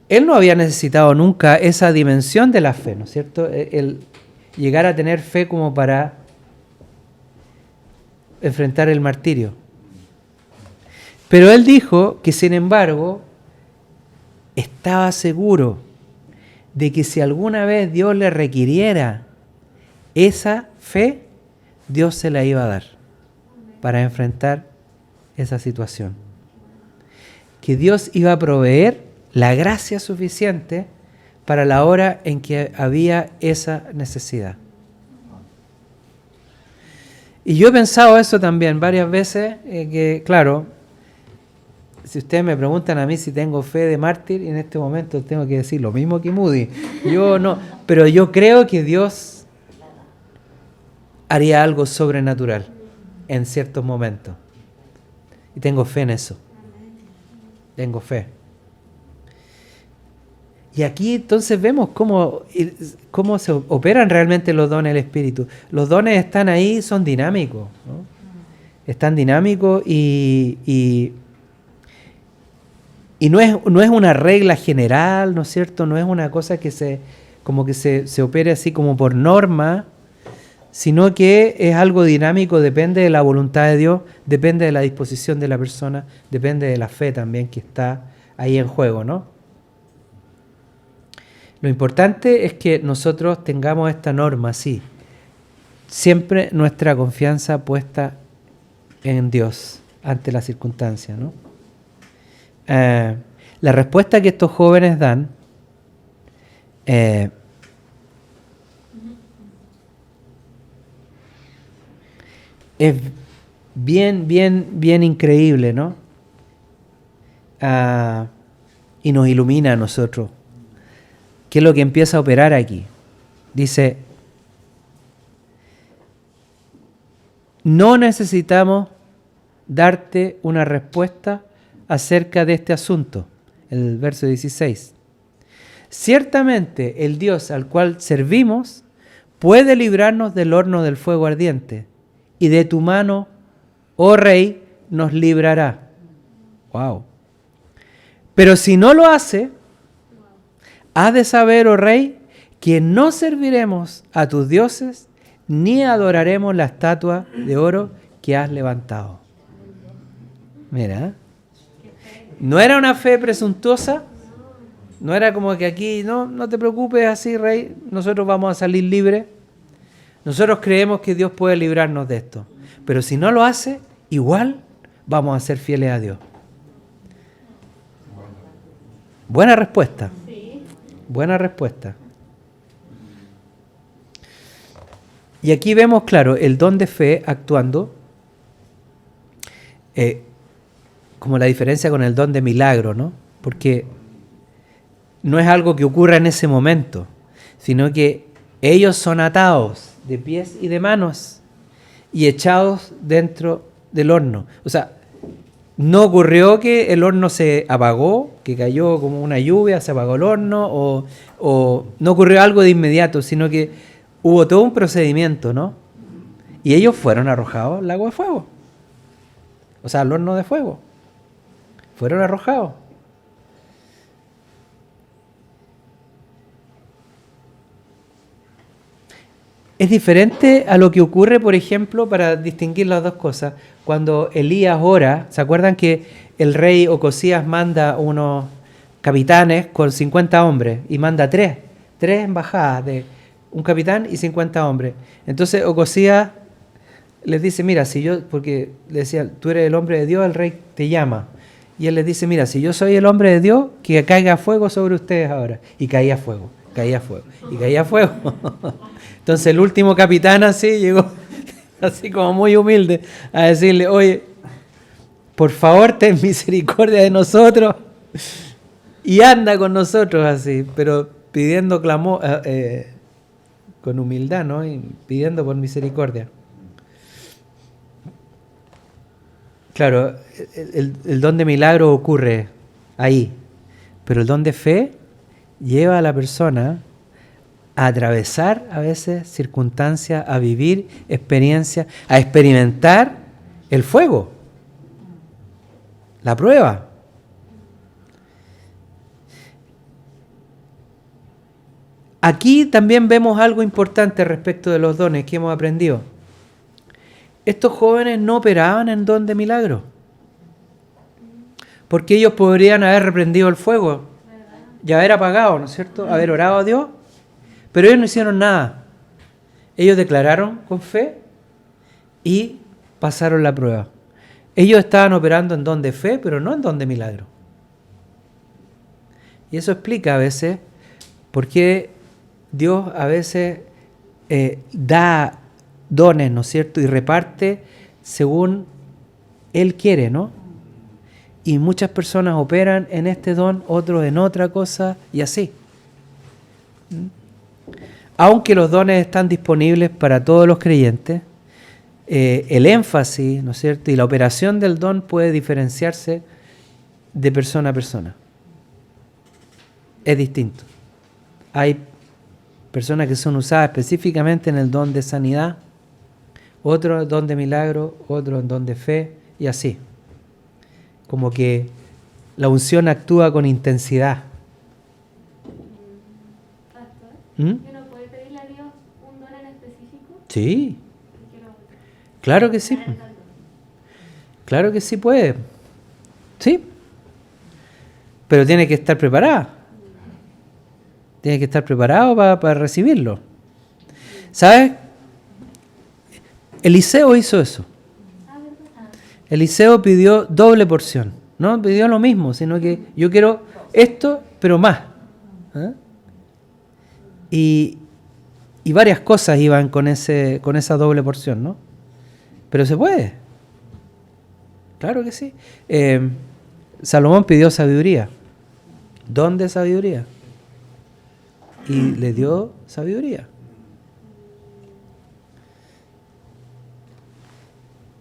él no había necesitado nunca esa dimensión de la fe, ¿no es cierto?, el llegar a tener fe como para enfrentar el martirio. Pero él dijo que, sin embargo, estaba seguro de que si alguna vez Dios le requiriera esa fe, Dios se la iba a dar para enfrentar esa situación. Que Dios iba a proveer la gracia suficiente para la hora en que había esa necesidad. Y yo he pensado eso también varias veces, que claro, si ustedes me preguntan a mí si tengo fe de mártir, en este momento tengo que decir lo mismo que Moody. Yo no, pero yo creo que Dios haría algo sobrenatural en ciertos momentos. Y tengo fe en eso. Tengo fe. Y aquí entonces vemos cómo se operan realmente los dones del Espíritu. Los dones están ahí, son dinámicos, ¿no? Están dinámicos y no es una regla general, ¿no es cierto? No es una cosa que se opere así como por norma, sino que es algo dinámico, depende de la voluntad de Dios, depende de la disposición de la persona, depende de la fe también que está ahí en juego, ¿no? Lo importante es que nosotros tengamos esta norma, sí, siempre nuestra confianza puesta en Dios ante la circunstancia, ¿no? La respuesta que estos jóvenes dan es bien increíble, ¿no? Y nos ilumina a nosotros. ¿Qué es lo que empieza a operar aquí? Dice, no necesitamos darte una respuesta acerca de este asunto. El verso 16. Ciertamente el Dios al cual servimos puede librarnos del horno del fuego ardiente, y de tu mano, oh Rey, nos librará. Wow. Pero si no lo hace, has de saber, oh Rey, que no serviremos a tus dioses ni adoraremos la estatua de oro que has levantado. Mira, no era una fe presuntuosa, no era como que aquí, no te preocupes así, Rey, nosotros vamos a salir libres. Nosotros creemos que Dios puede librarnos de esto, pero si no lo hace, igual vamos a ser fieles a Dios. Buena respuesta. Buena respuesta. Y aquí vemos, claro, el don de fe actuando, como la diferencia con el don de milagro, ¿no? Porque no es algo que ocurra en ese momento, sino que ellos son atados de pies y de manos y echados dentro del horno. O sea, no ocurrió que el horno se apagó, que cayó como una lluvia, se apagó el horno, o no ocurrió algo de inmediato, sino que hubo todo un procedimiento, ¿no? Y ellos fueron arrojados al lago de fuego. O sea, al horno de fuego. Fueron arrojados. Es diferente a lo que ocurre, por ejemplo, para distinguir las dos cosas. Cuando Elías ora, ¿se acuerdan que el rey Ocosías manda unos capitanes con 50 hombres y manda tres embajadas de un capitán y 50 hombres? Entonces Ocosías les dice, mira, si yo, porque le decía, tú eres el hombre de Dios, el rey te llama. Y él les dice, mira, si yo soy el hombre de Dios, que caiga fuego sobre ustedes ahora. Y caía fuego, y caía fuego. Entonces el último capitán así llegó, así como muy humilde, a decirle, oye, por favor ten misericordia de nosotros y anda con nosotros así, pero pidiendo con humildad, ¿no? Y pidiendo por misericordia. Claro, el don de milagro ocurre ahí, pero el don de fe lleva a la persona a atravesar a veces circunstancias, a vivir experiencias, a experimentar el fuego, la prueba. Aquí también vemos algo importante respecto de los dones que hemos aprendido. Estos jóvenes no operaban en don de milagro, porque ellos podrían haber reprendido el fuego y haber apagado, ¿no es cierto? Haber orado a Dios, pero ellos no hicieron nada. Ellos declararon con fe y pasaron la prueba. Ellos estaban operando en don de fe, pero no en don de milagro. Y eso explica a veces por qué Dios a veces da dones, ¿no es cierto? Y reparte según Él quiere, ¿no? Y muchas personas operan en este don, otros en otra cosa, y así. Aunque los dones están disponibles para todos los creyentes, el énfasis, ¿no es cierto? Y la operación del don puede diferenciarse de persona a persona. Es distinto. Hay personas que son usadas específicamente en el don de sanidad, otro don de milagro, otro en don de fe, y así. Como que la unción actúa con intensidad.
Pastor,
¿Mm?
¿uno puede pedirle a Dios un don en específico?
Sí, claro que sí. Claro que sí puede. Sí. Pero tiene que estar preparado. Tiene que estar preparado para recibirlo. ¿Sabes? Eliseo hizo eso. Eliseo pidió doble porción. No pidió lo mismo, sino que yo quiero esto, pero más. ¿Ah? Y varias cosas iban con esa doble porción, ¿no? Pero se puede. Claro que sí. Salomón pidió sabiduría. Don de sabiduría. Y le dio sabiduría.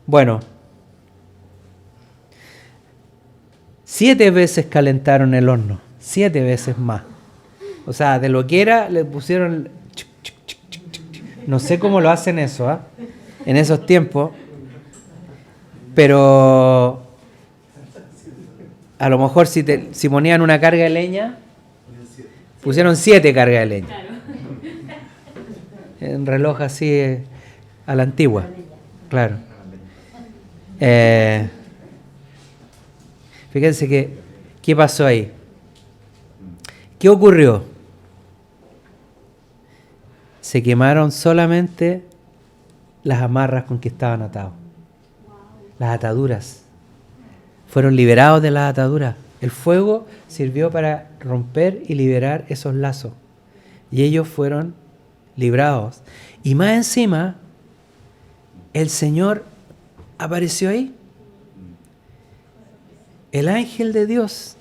Bueno. 7 veces calentaron el horno. 7 veces más. O sea, de lo que era, le pusieron... No sé cómo lo hacen eso, ¿ah? En esos tiempos. Pero... A lo mejor si ponían una carga de leña, pusieron 7 cargas de leña.
Claro.
En reloj así a la antigua. Claro. Fíjense ¿qué pasó ahí? ¿Qué ocurrió? Se quemaron solamente las amarras con que estaban atados. Las ataduras. Fueron liberados de las ataduras. El fuego sirvió para romper y liberar esos lazos. Y ellos fueron librados. Y más encima, el Señor apareció ahí. El ángel de Dios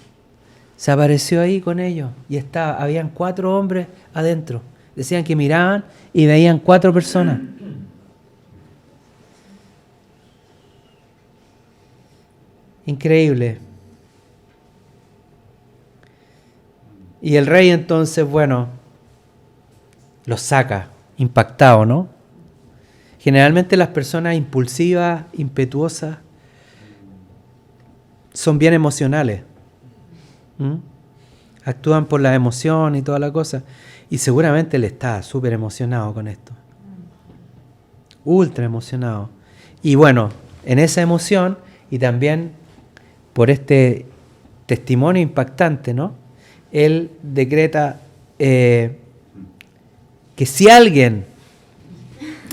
se apareció ahí con ellos. Y habían 4 hombres adentro. Decían que miraban y veían 4 personas. Increíble. Y el rey entonces, bueno, los saca, impactado, ¿no? Generalmente las personas impulsivas, impetuosas, son bien emocionales. Actúan por la emoción y toda la cosa. Y seguramente él está súper emocionado con esto. Ultra emocionado. Y bueno, en esa emoción y también por este testimonio impactante, ¿no? Él decreta que si alguien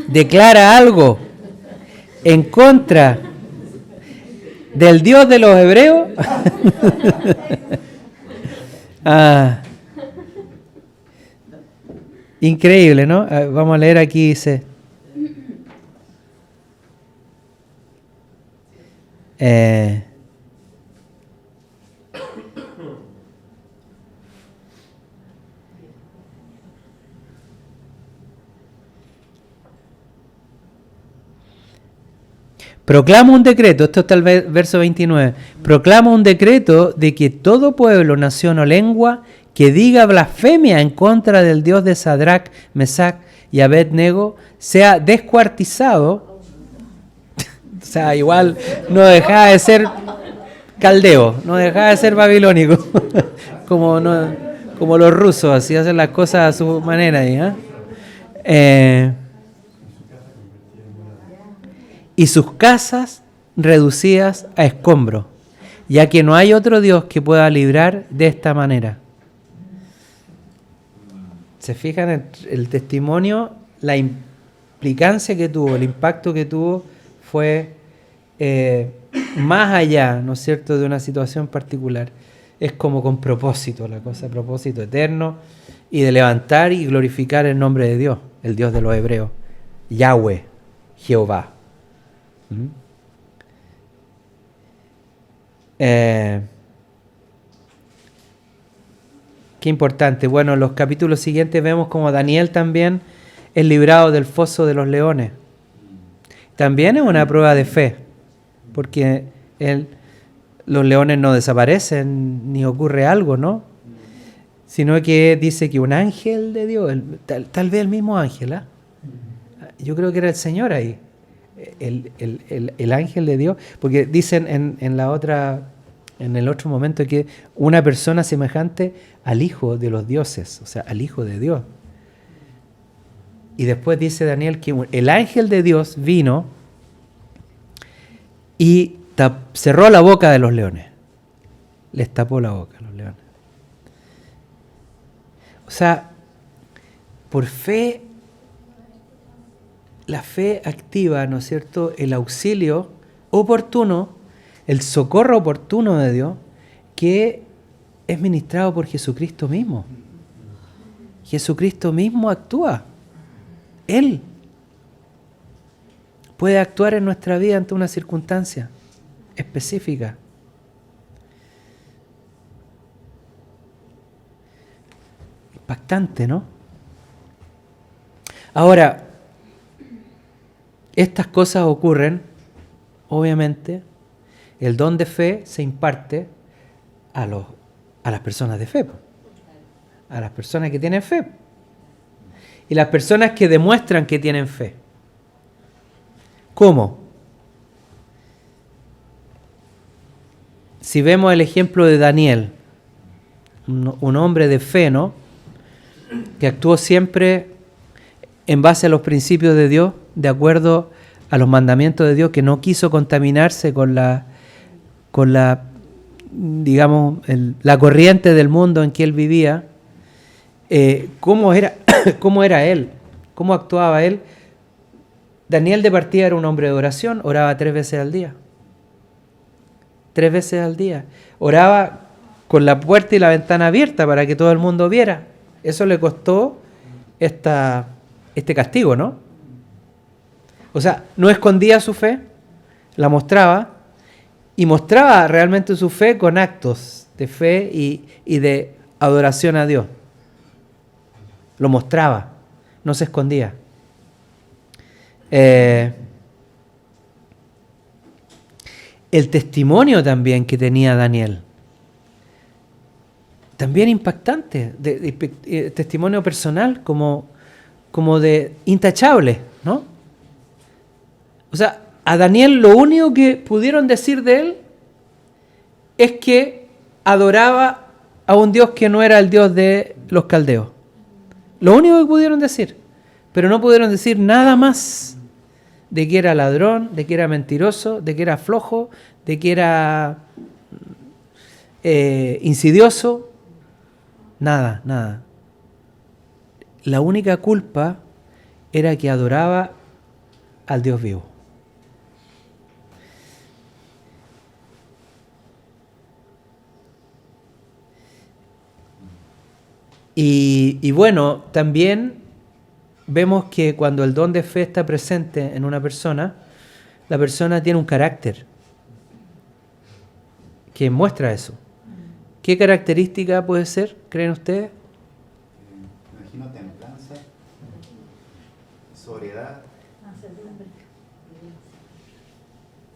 declara algo en contra del Dios de los hebreos, increíble, ¿no? Vamos a leer aquí, dice... proclama un decreto, esto está el verso 29, proclama un decreto de que todo pueblo, nación o lengua que diga blasfemia en contra del Dios de Sadrach, Mesach y Abednego sea descuartizado. O sea, igual no dejaba de ser caldeo, no dejaba de ser babilónico, como los rusos, así hacen las cosas a su manera ahí, y sus casas reducidas a escombros, ya que no hay otro Dios que pueda librar de esta manera. ¿Se fijan en el testimonio? La implicancia que tuvo, el impacto que tuvo fue más allá, ¿no es cierto?, de una situación particular. Es como con propósito la cosa, propósito eterno, y de levantar y glorificar el nombre de Dios, el Dios de los hebreos, Yahweh, Jehová. Qué importante. Bueno, en los capítulos siguientes vemos como Daniel también es librado del foso de los leones. También es una prueba de fe, porque los leones no desaparecen ni ocurre algo, ¿no? Sino que dice que un ángel de Dios, tal vez el mismo ángel, yo creo que era el Señor ahí. El ángel de Dios, porque dicen en el otro momento que una persona semejante al Hijo de los dioses, o sea, al Hijo de Dios. Y después dice Daniel que el ángel de Dios vino y cerró la boca de los leones. Les tapó la boca a los leones. O sea, por fe la fe activa, ¿no es cierto?, el auxilio oportuno, el socorro oportuno de Dios, que es ministrado por Jesucristo mismo. Jesucristo mismo actúa. Él puede actuar en nuestra vida ante una circunstancia específica. Impactante, ¿no? Ahora, estas cosas ocurren, obviamente, el don de fe se imparte a las personas de fe, a las personas que tienen fe y las personas que demuestran que tienen fe. ¿Cómo? Si vemos el ejemplo de Daniel, un hombre de fe, ¿no?, que actuó siempre en base a los principios de Dios, de acuerdo a los mandamientos de Dios, que no quiso contaminarse con la digamos, la corriente del mundo en que él vivía. ¿Cómo era él? ¿Cómo actuaba él? Daniel de partida era un hombre de oración, oraba 3 veces al día. 3 veces al día. Oraba con la puerta y la ventana abierta para que todo el mundo viera. Eso le costó este castigo, ¿no? O sea, no escondía su fe, la mostraba, y mostraba realmente su fe con actos de fe y de adoración a Dios. Lo mostraba, no se escondía. El testimonio también que tenía Daniel, también impactante, testimonio personal como de intachable, ¿no? O sea, a Daniel lo único que pudieron decir de él es que adoraba a un Dios que no era el Dios de los caldeos. Lo único que pudieron decir, pero no pudieron decir nada más de que era ladrón, de que era mentiroso, de que era flojo, de que era insidioso. Nada. La única culpa era que adoraba al Dios vivo. Y bueno, también vemos que cuando el don de fe está presente en una persona, la persona tiene un carácter que muestra eso. ¿Qué característica puede ser, creen ustedes?
Me imagino templanza, sobriedad.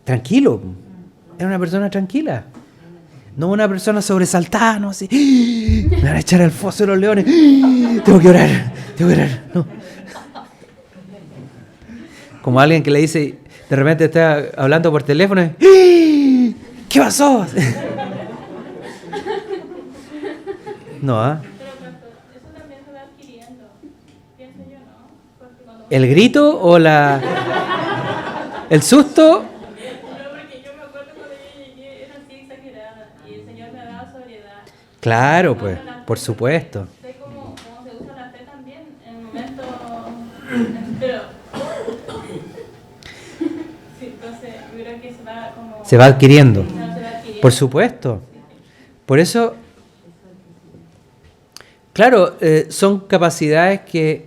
Tranquilo. Es una persona tranquila. No una persona sobresaltada, no así. Me van a echar al foso de los leones. Tengo que orar. No. Como alguien que le dice, de repente está hablando por teléfono. ¿Qué pasó? No, ¿ah?
Eso también se va adquiriendo, pienso yo, ¿no? Porque cuando
¿El grito o el susto?
no, porque yo me acuerdo cuando yo llegué, era así exagerada, y el Señor me daba sobriedad.
Claro, pues, por supuesto.
Sé cómo se usa la fe también en momentos, pero sí, entonces yo creo que se va como...
Se va adquiriendo.
Se va adquiriendo.
Por supuesto. Por eso... Claro, son capacidades que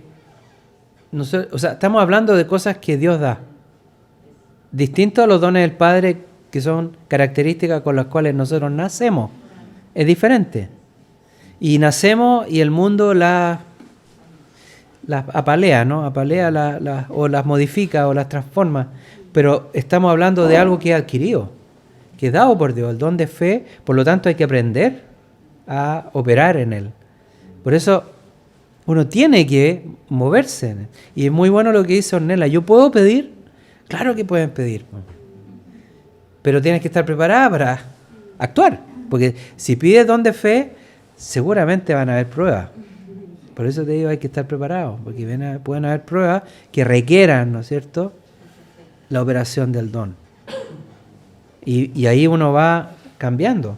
nosotros, o sea, estamos hablando de cosas que Dios da. Distinto a los dones del Padre, que son características con las cuales nosotros nacemos. Es diferente. Y nacemos y el mundo las apalea, ¿no? Apalea o las modifica o las transforma. Pero estamos hablando de algo que es adquirido, que es dado por Dios, el don de fe. Por lo tanto, hay que aprender a operar en él. Por eso uno tiene que moverse. Y es muy bueno lo que dice Ornella. ¿Yo puedo pedir? Claro que pueden pedir. Pero tienes que estar preparada para actuar. Porque si pides don de fe, seguramente van a haber pruebas. Por eso te digo, hay que estar preparado. Porque pueden haber pruebas que requieran, ¿no es cierto?, la operación del don. Y ahí uno va cambiando.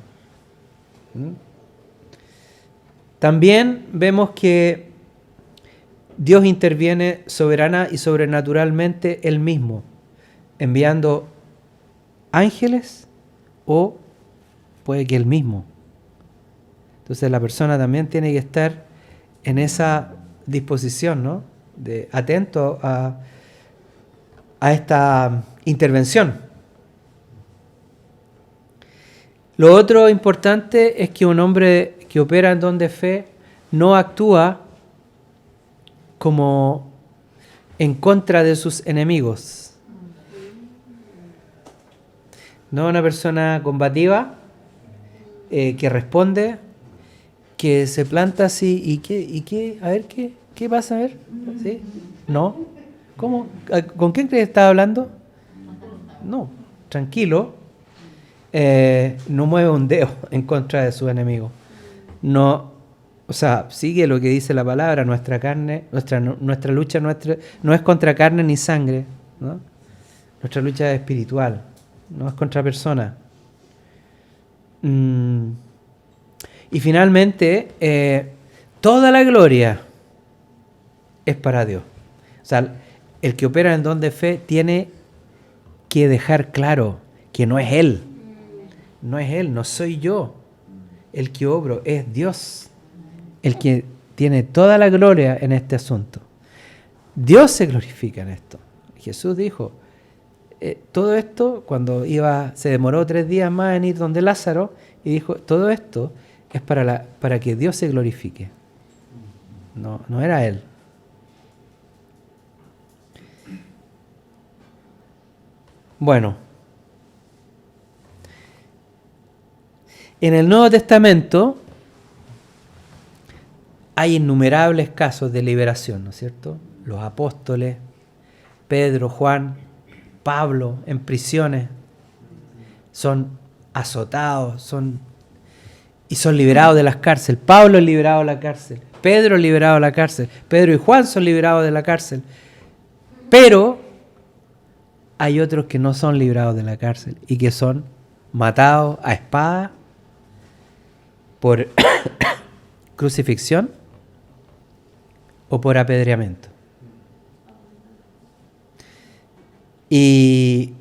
También vemos que Dios interviene soberana y sobrenaturalmente Él mismo, enviando ángeles o puede que Él mismo. Entonces la persona también tiene que estar en esa disposición, ¿no? De atento a esta intervención. Lo otro importante es que un hombre que opera en don de fe no actúa como en contra de sus enemigos. No una persona combativa que responde, que se planta así y qué, a ver qué pasa, a ver, ¿sí? No, ¿cómo? ¿Con quién crees que estaba hablando? No, tranquilo, no mueve un dedo en contra de sus enemigos. No, o sea, sigue lo que dice la palabra, nuestra carne, nuestra lucha no es contra carne ni sangre, ¿no? Nuestra lucha es espiritual, no es contra personas. Y finalmente, toda la gloria es para Dios. O sea, el que opera en don de fe tiene que dejar claro que no es Él. No es Él, no soy yo el que obro, es Dios el que tiene toda la gloria en este asunto. Dios se glorifica en esto. Jesús dijo, todo esto, cuando se demoró 3 días más en ir donde Lázaro, y dijo, todo esto es para que Dios se glorifique. No era Él. Bueno, en el Nuevo Testamento hay innumerables casos de liberación, ¿no es cierto? Los apóstoles, Pedro, Juan, Pablo, en prisiones, son azotados, son liberados de las cárceles. Pablo es liberado de la cárcel, Pedro es liberado de la cárcel, Pedro y Juan son liberados de la cárcel. Pero hay otros que no son librados de la cárcel y que son matados a espada por crucifixión o por apedreamiento. Y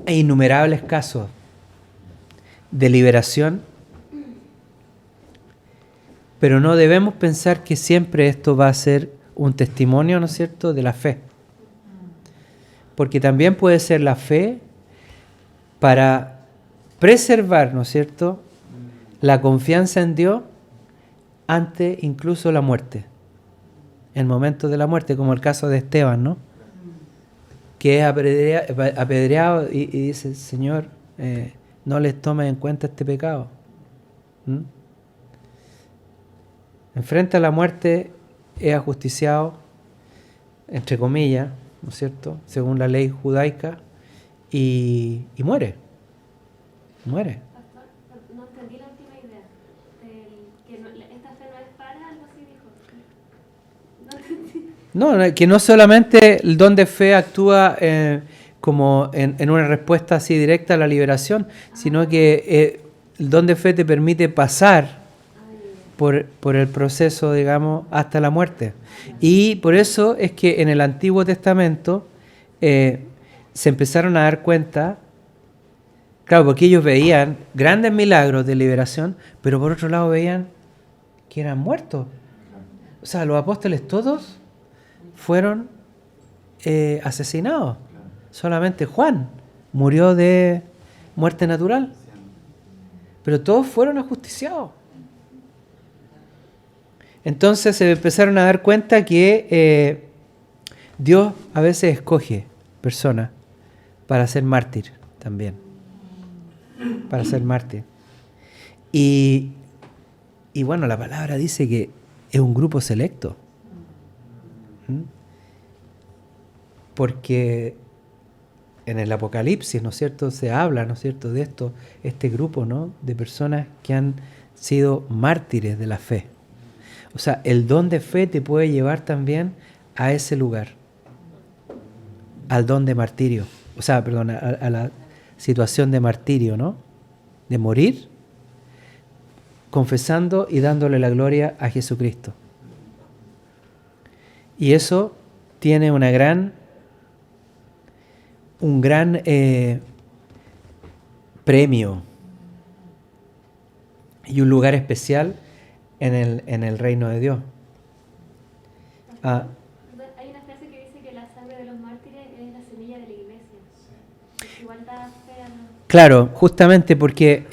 hay innumerables casos de liberación, pero no debemos pensar que siempre esto va a ser un testimonio, ¿no es cierto?, de la fe. Porque también puede ser la fe para preservar, ¿no es cierto?, la confianza en Dios ante incluso la muerte, en momentos de la muerte, como el caso de Esteban, ¿no?, que es apedreado y dice, Señor, no les tomes en cuenta este pecado. Enfrenta a la muerte, es ajusticiado, entre comillas, ¿no es cierto?, según la ley judaica, y muere. Muere.
Pastor, no entendí la última idea. Que esta fe no es para, algo así dijo. No entendí.
No, que no solamente el don de fe actúa como en una respuesta así directa a la liberación, sino que el don de fe te permite pasar por el proceso, digamos, hasta la muerte. Y por eso es que en el Antiguo Testamento se empezaron a dar cuenta, claro, porque ellos veían grandes milagros de liberación, pero por otro lado veían que eran muertos. O sea, los apóstoles todos fueron asesinados. Solamente Juan murió de muerte natural. Pero todos fueron ajusticiados. Entonces se empezaron a dar cuenta que Dios a veces escoge personas para ser mártir también. Para ser mártir. Y bueno, la palabra dice que es un grupo selecto. Porque en el Apocalipsis, ¿no es cierto?, se habla, ¿no es cierto?, de este grupo, ¿no?, de personas que han sido mártires de la fe. O sea, el don de fe te puede llevar también a ese lugar, al don de martirio, o sea, perdón, a la situación de martirio, ¿no?, de morir confesando y dándole la gloria a Jesucristo. Y eso tiene un gran premio y un lugar especial en el reino de Dios.
Hay una frase que dice que la sangre de los mártires es la semilla de la iglesia. Igual da fe a los...
Claro, justamente porque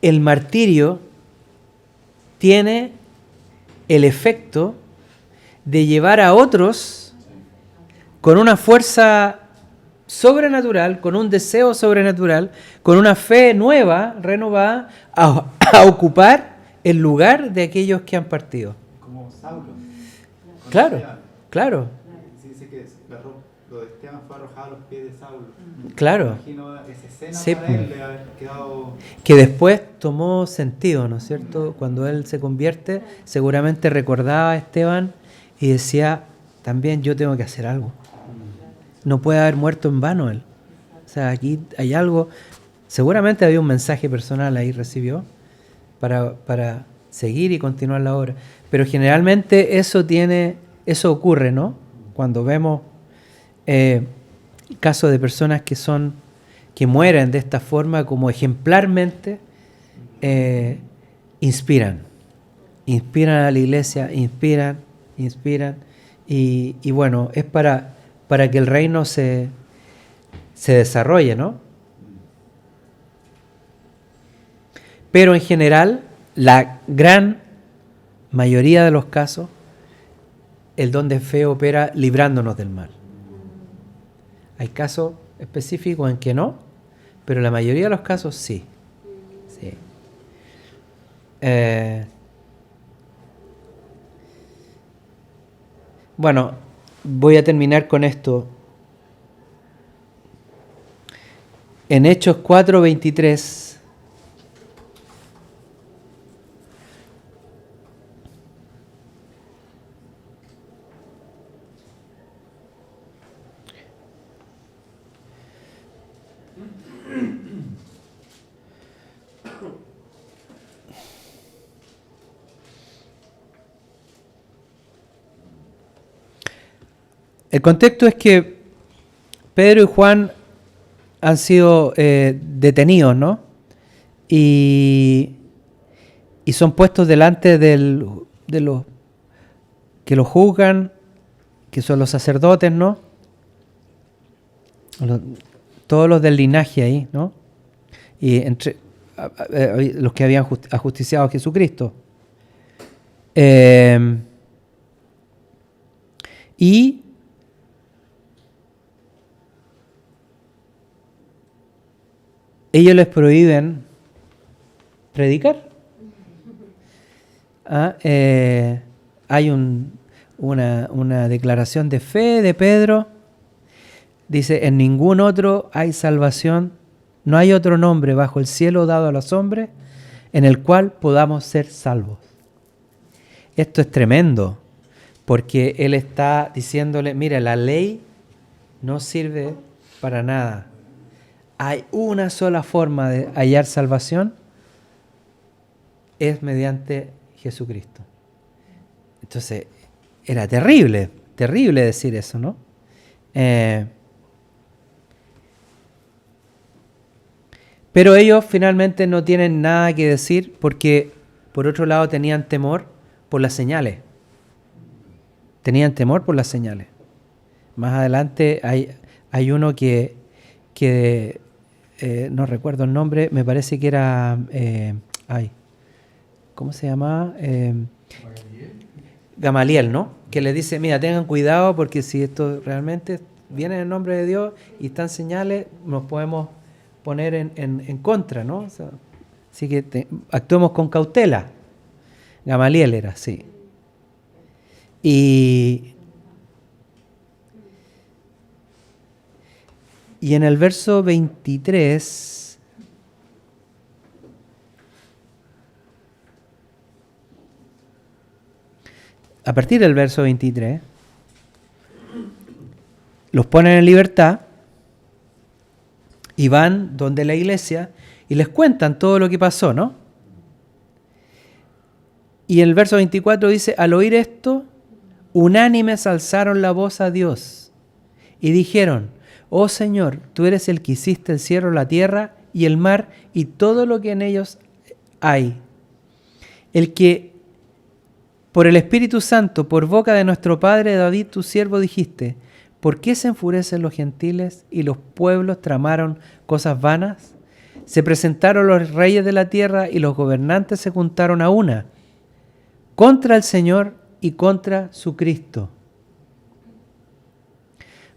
el martirio tiene el efecto de llevar a otros con una fuerza sobrenatural, con un deseo sobrenatural, con una fe nueva, renovada, a ocupar el lugar de aquellos que han partido.
Como Saulo.
Claro,
Esteban.
claro,
Se dice que lo de Esteban fue arrojado a los pies de Saulo.
claro.
Me imagino esa escena
Sí,
para él de haber quedado...
Que después tomó sentido, ¿no es cierto? Cuando él se convierte, seguramente recordaba a Esteban y decía, también yo tengo que hacer algo. No puede haber muerto en vano él. O sea, aquí hay algo, seguramente había un mensaje personal ahí recibió para seguir y continuar la obra. Pero generalmente eso ocurre, ¿no? Cuando vemos casos de personas que mueren de esta forma, como ejemplarmente, inspiran a la iglesia, inspiran, y bueno, es para que el reino se desarrolle, ¿no? Pero en general, la gran mayoría de los casos, el don de fe opera librándonos del mal. Hay casos específicos en que no, pero la mayoría de los casos sí. Sí. Bueno, voy a terminar con esto. En Hechos 4:23, el contexto es que Pedro y Juan han sido detenidos, ¿no? Y son puestos delante de los que los juzgan, que son los sacerdotes, ¿no? Todos los del linaje ahí, ¿no? Y entre los que habían ajusticiado a Jesucristo. Y ellos les prohíben predicar. Hay una declaración de fe de Pedro. Dice, en ningún otro hay salvación, no hay otro nombre bajo el cielo dado a los hombres en el cual podamos ser salvos. Esto es tremendo, porque él está diciéndole, mira, la ley no sirve para nada. Hay una sola forma de hallar salvación, es mediante Jesucristo. Entonces, era terrible decir eso, ¿no? Pero ellos finalmente no tienen nada que decir porque, por otro lado, tenían temor por las señales. Más adelante hay uno que no recuerdo el nombre, me parece que era... ¿cómo se llamaba? Gamaliel, ¿no? Que le dice, mira, tengan cuidado porque si esto realmente viene en el nombre de Dios y están señales, nos podemos poner en contra, ¿no? O sea, así que actuemos con cautela. Gamaliel era, sí. Y en el verso 23, a partir del verso 23, los ponen en libertad y van donde la iglesia Y les cuentan todo lo que pasó, ¿no? Y el verso 24 dice, al oír esto, unánimes alzaron la voz a Dios y dijeron, oh Señor, tú eres el que hiciste el cielo, la tierra y el mar y todo lo que en ellos hay. El que por el Espíritu Santo, por boca de nuestro Padre David, tu siervo, dijiste, ¿por qué se enfurecen los gentiles y los pueblos tramaron cosas vanas? Se presentaron los reyes de la tierra y los gobernantes se juntaron a una contra el Señor y contra su Cristo.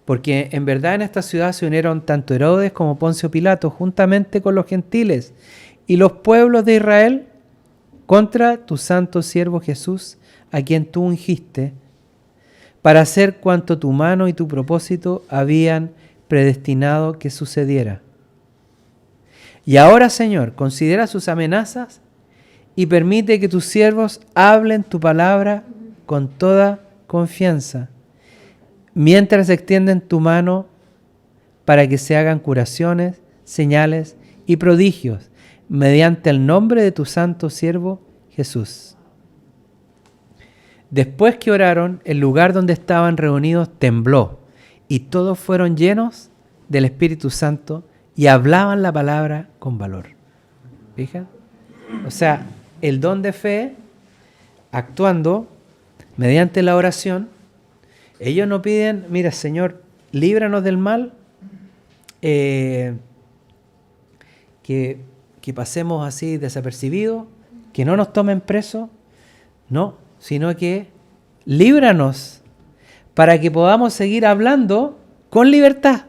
Porque en verdad en esta ciudad se unieron tanto Herodes como Poncio Pilato juntamente con los gentiles y los pueblos de Israel contra tu santo siervo Jesús, a quien tú ungiste, para hacer cuanto tu mano y tu propósito habían predestinado que sucediera. Y ahora, Señor, considera sus amenazas y permite que tus siervos hablen tu palabra con toda confianza, mientras extienden tu mano para que se hagan curaciones, señales y prodigios, mediante el nombre de tu santo siervo Jesús. Después que oraron, el lugar donde estaban reunidos tembló, y todos fueron llenos del Espíritu Santo y hablaban la palabra con valor. ¿Fijan? O sea, el don de fe, actuando mediante la oración, ellos no piden, mira Señor, líbranos del mal, que pasemos así desapercibidos, que no nos tomen presos, no, sino que líbranos para que podamos seguir hablando con libertad.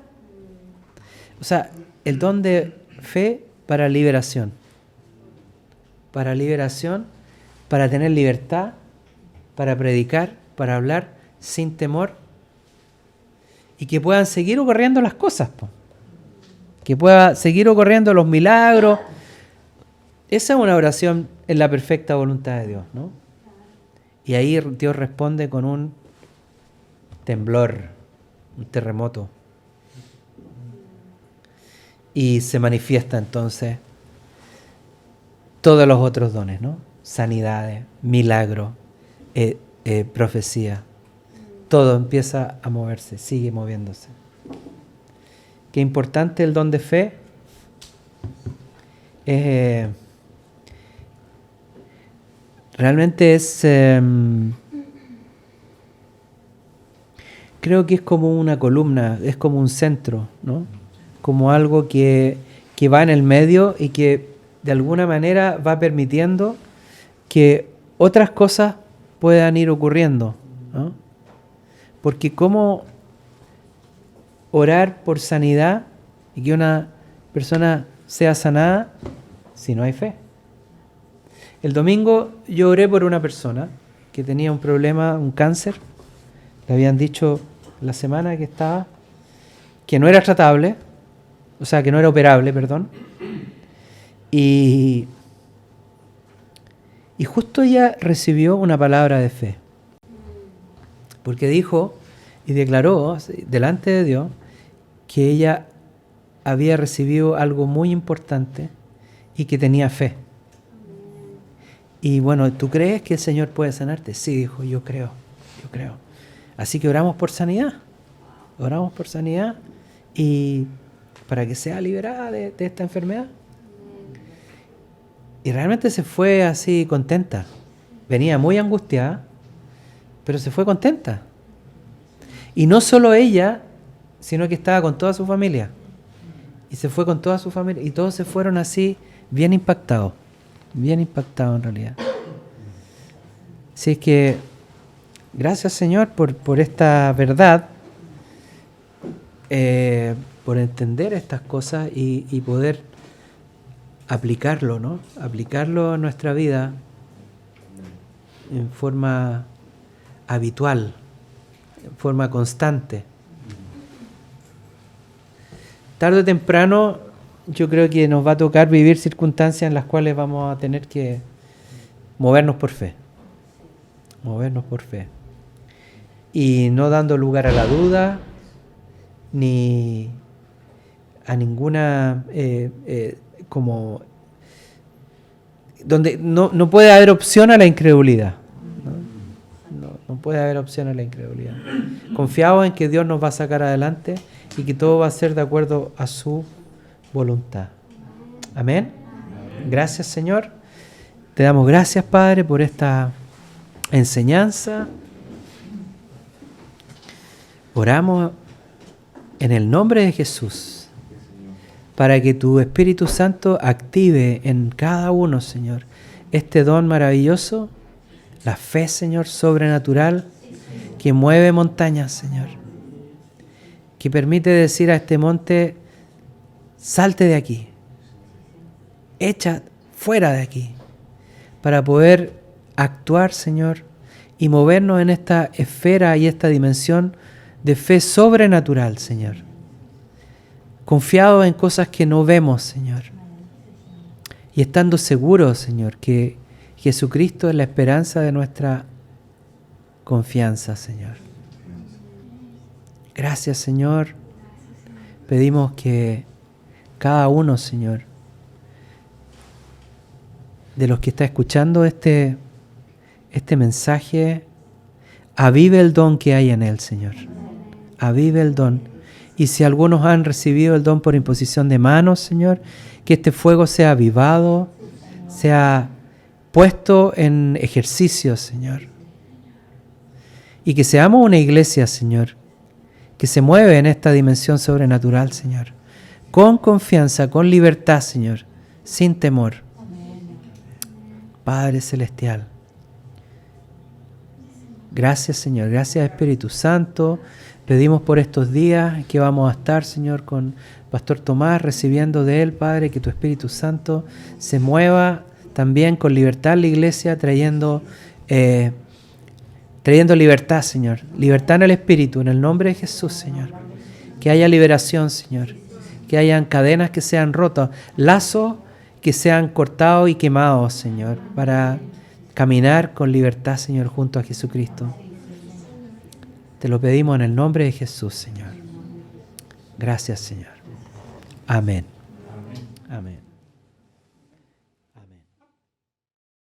O sea, el don de fe para liberación, para tener libertad, para predicar, para hablar sin temor y que puedan seguir ocurriendo las cosas, que pueda seguir ocurriendo los milagros. Esa es una oración en la perfecta voluntad de Dios, ¿no? Y ahí Dios responde con un temblor, un terremoto. Y se manifiesta entonces todos los otros dones, ¿no? Sanidades, milagros, profecía. Todo empieza a moverse, sigue moviéndose. Qué importante el don de fe. Realmente es, creo que es como una columna, es como un centro, ¿no? Como algo que va en el medio y que de alguna manera va permitiendo que otras cosas puedan ir ocurriendo, ¿no? Porque cómo orar por sanidad y que una persona sea sanada si no hay fe. El domingo yo oré por una persona que tenía un problema, un cáncer. Le habían dicho la semana que estaba que no era tratable, o sea, que no era operable, perdón. Y justo ella recibió una palabra de fe. Porque dijo y declaró delante de Dios que ella había recibido algo muy importante y que tenía fe. Y bueno, ¿tú crees que el Señor puede sanarte? Sí, dijo, yo creo. Así que oramos por sanidad y para que sea liberada de esta enfermedad. Y realmente se fue así contenta. Venía muy angustiada, pero se fue contenta. Y no solo ella, sino que estaba con toda su familia. Y se fue con toda su familia. Y todos se fueron así, bien impactados en realidad. Así es que, gracias Señor por esta verdad, por entender estas cosas y poder aplicarlo, ¿no? Aplicarlo a nuestra vida en forma habitual, en forma constante. Tarde o temprano yo creo que nos va a tocar vivir circunstancias en las cuales vamos a tener que movernos por fe. Y no dando lugar a la duda ni a ninguna como donde no puede haber opción a la incredulidad. No puede haber opción a la incredulidad. Confiados en que Dios nos va a sacar adelante y que todo va a ser de acuerdo a su voluntad. Amén. Gracias, Señor. Te damos gracias, Padre, por esta enseñanza. Oramos en el nombre de Jesús para que tu Espíritu Santo active en cada uno, Señor, este don maravilloso, la fe, Señor, sobrenatural, que mueve montañas, Señor, que permite decir a este monte, salte de aquí, echa fuera de aquí, para poder actuar, Señor, y movernos en esta esfera y esta dimensión de fe sobrenatural, Señor. Confiados en cosas que no vemos, Señor. Y estando seguros, Señor, que Jesucristo es la esperanza de nuestra confianza, Señor. Gracias, Señor. Pedimos que cada uno, Señor, de los que está escuchando este mensaje, avive el don que hay en él, Señor. Avive el don. Y si algunos han recibido el don por imposición de manos, Señor, que este fuego sea avivado, sea puesto en ejercicio, Señor. Y que seamos una iglesia, Señor, que se mueve en esta dimensión sobrenatural, Señor. Con confianza, con libertad, Señor, sin temor. Padre Celestial. Gracias, Señor. Gracias, Espíritu Santo. Pedimos por estos días que vamos a estar, Señor, con Pastor Tomás, recibiendo de él, Padre, que tu Espíritu Santo se mueva también con libertad en la iglesia, trayendo libertad, Señor. Libertad en el Espíritu, en el nombre de Jesús, Señor. Que haya liberación, Señor. Que hayan cadenas que sean rotas, lazos que sean cortados y quemados, Señor, para caminar con libertad, Señor, junto a Jesucristo. Te lo pedimos en el nombre de Jesús, Señor. Gracias, Señor. Amén. Amén.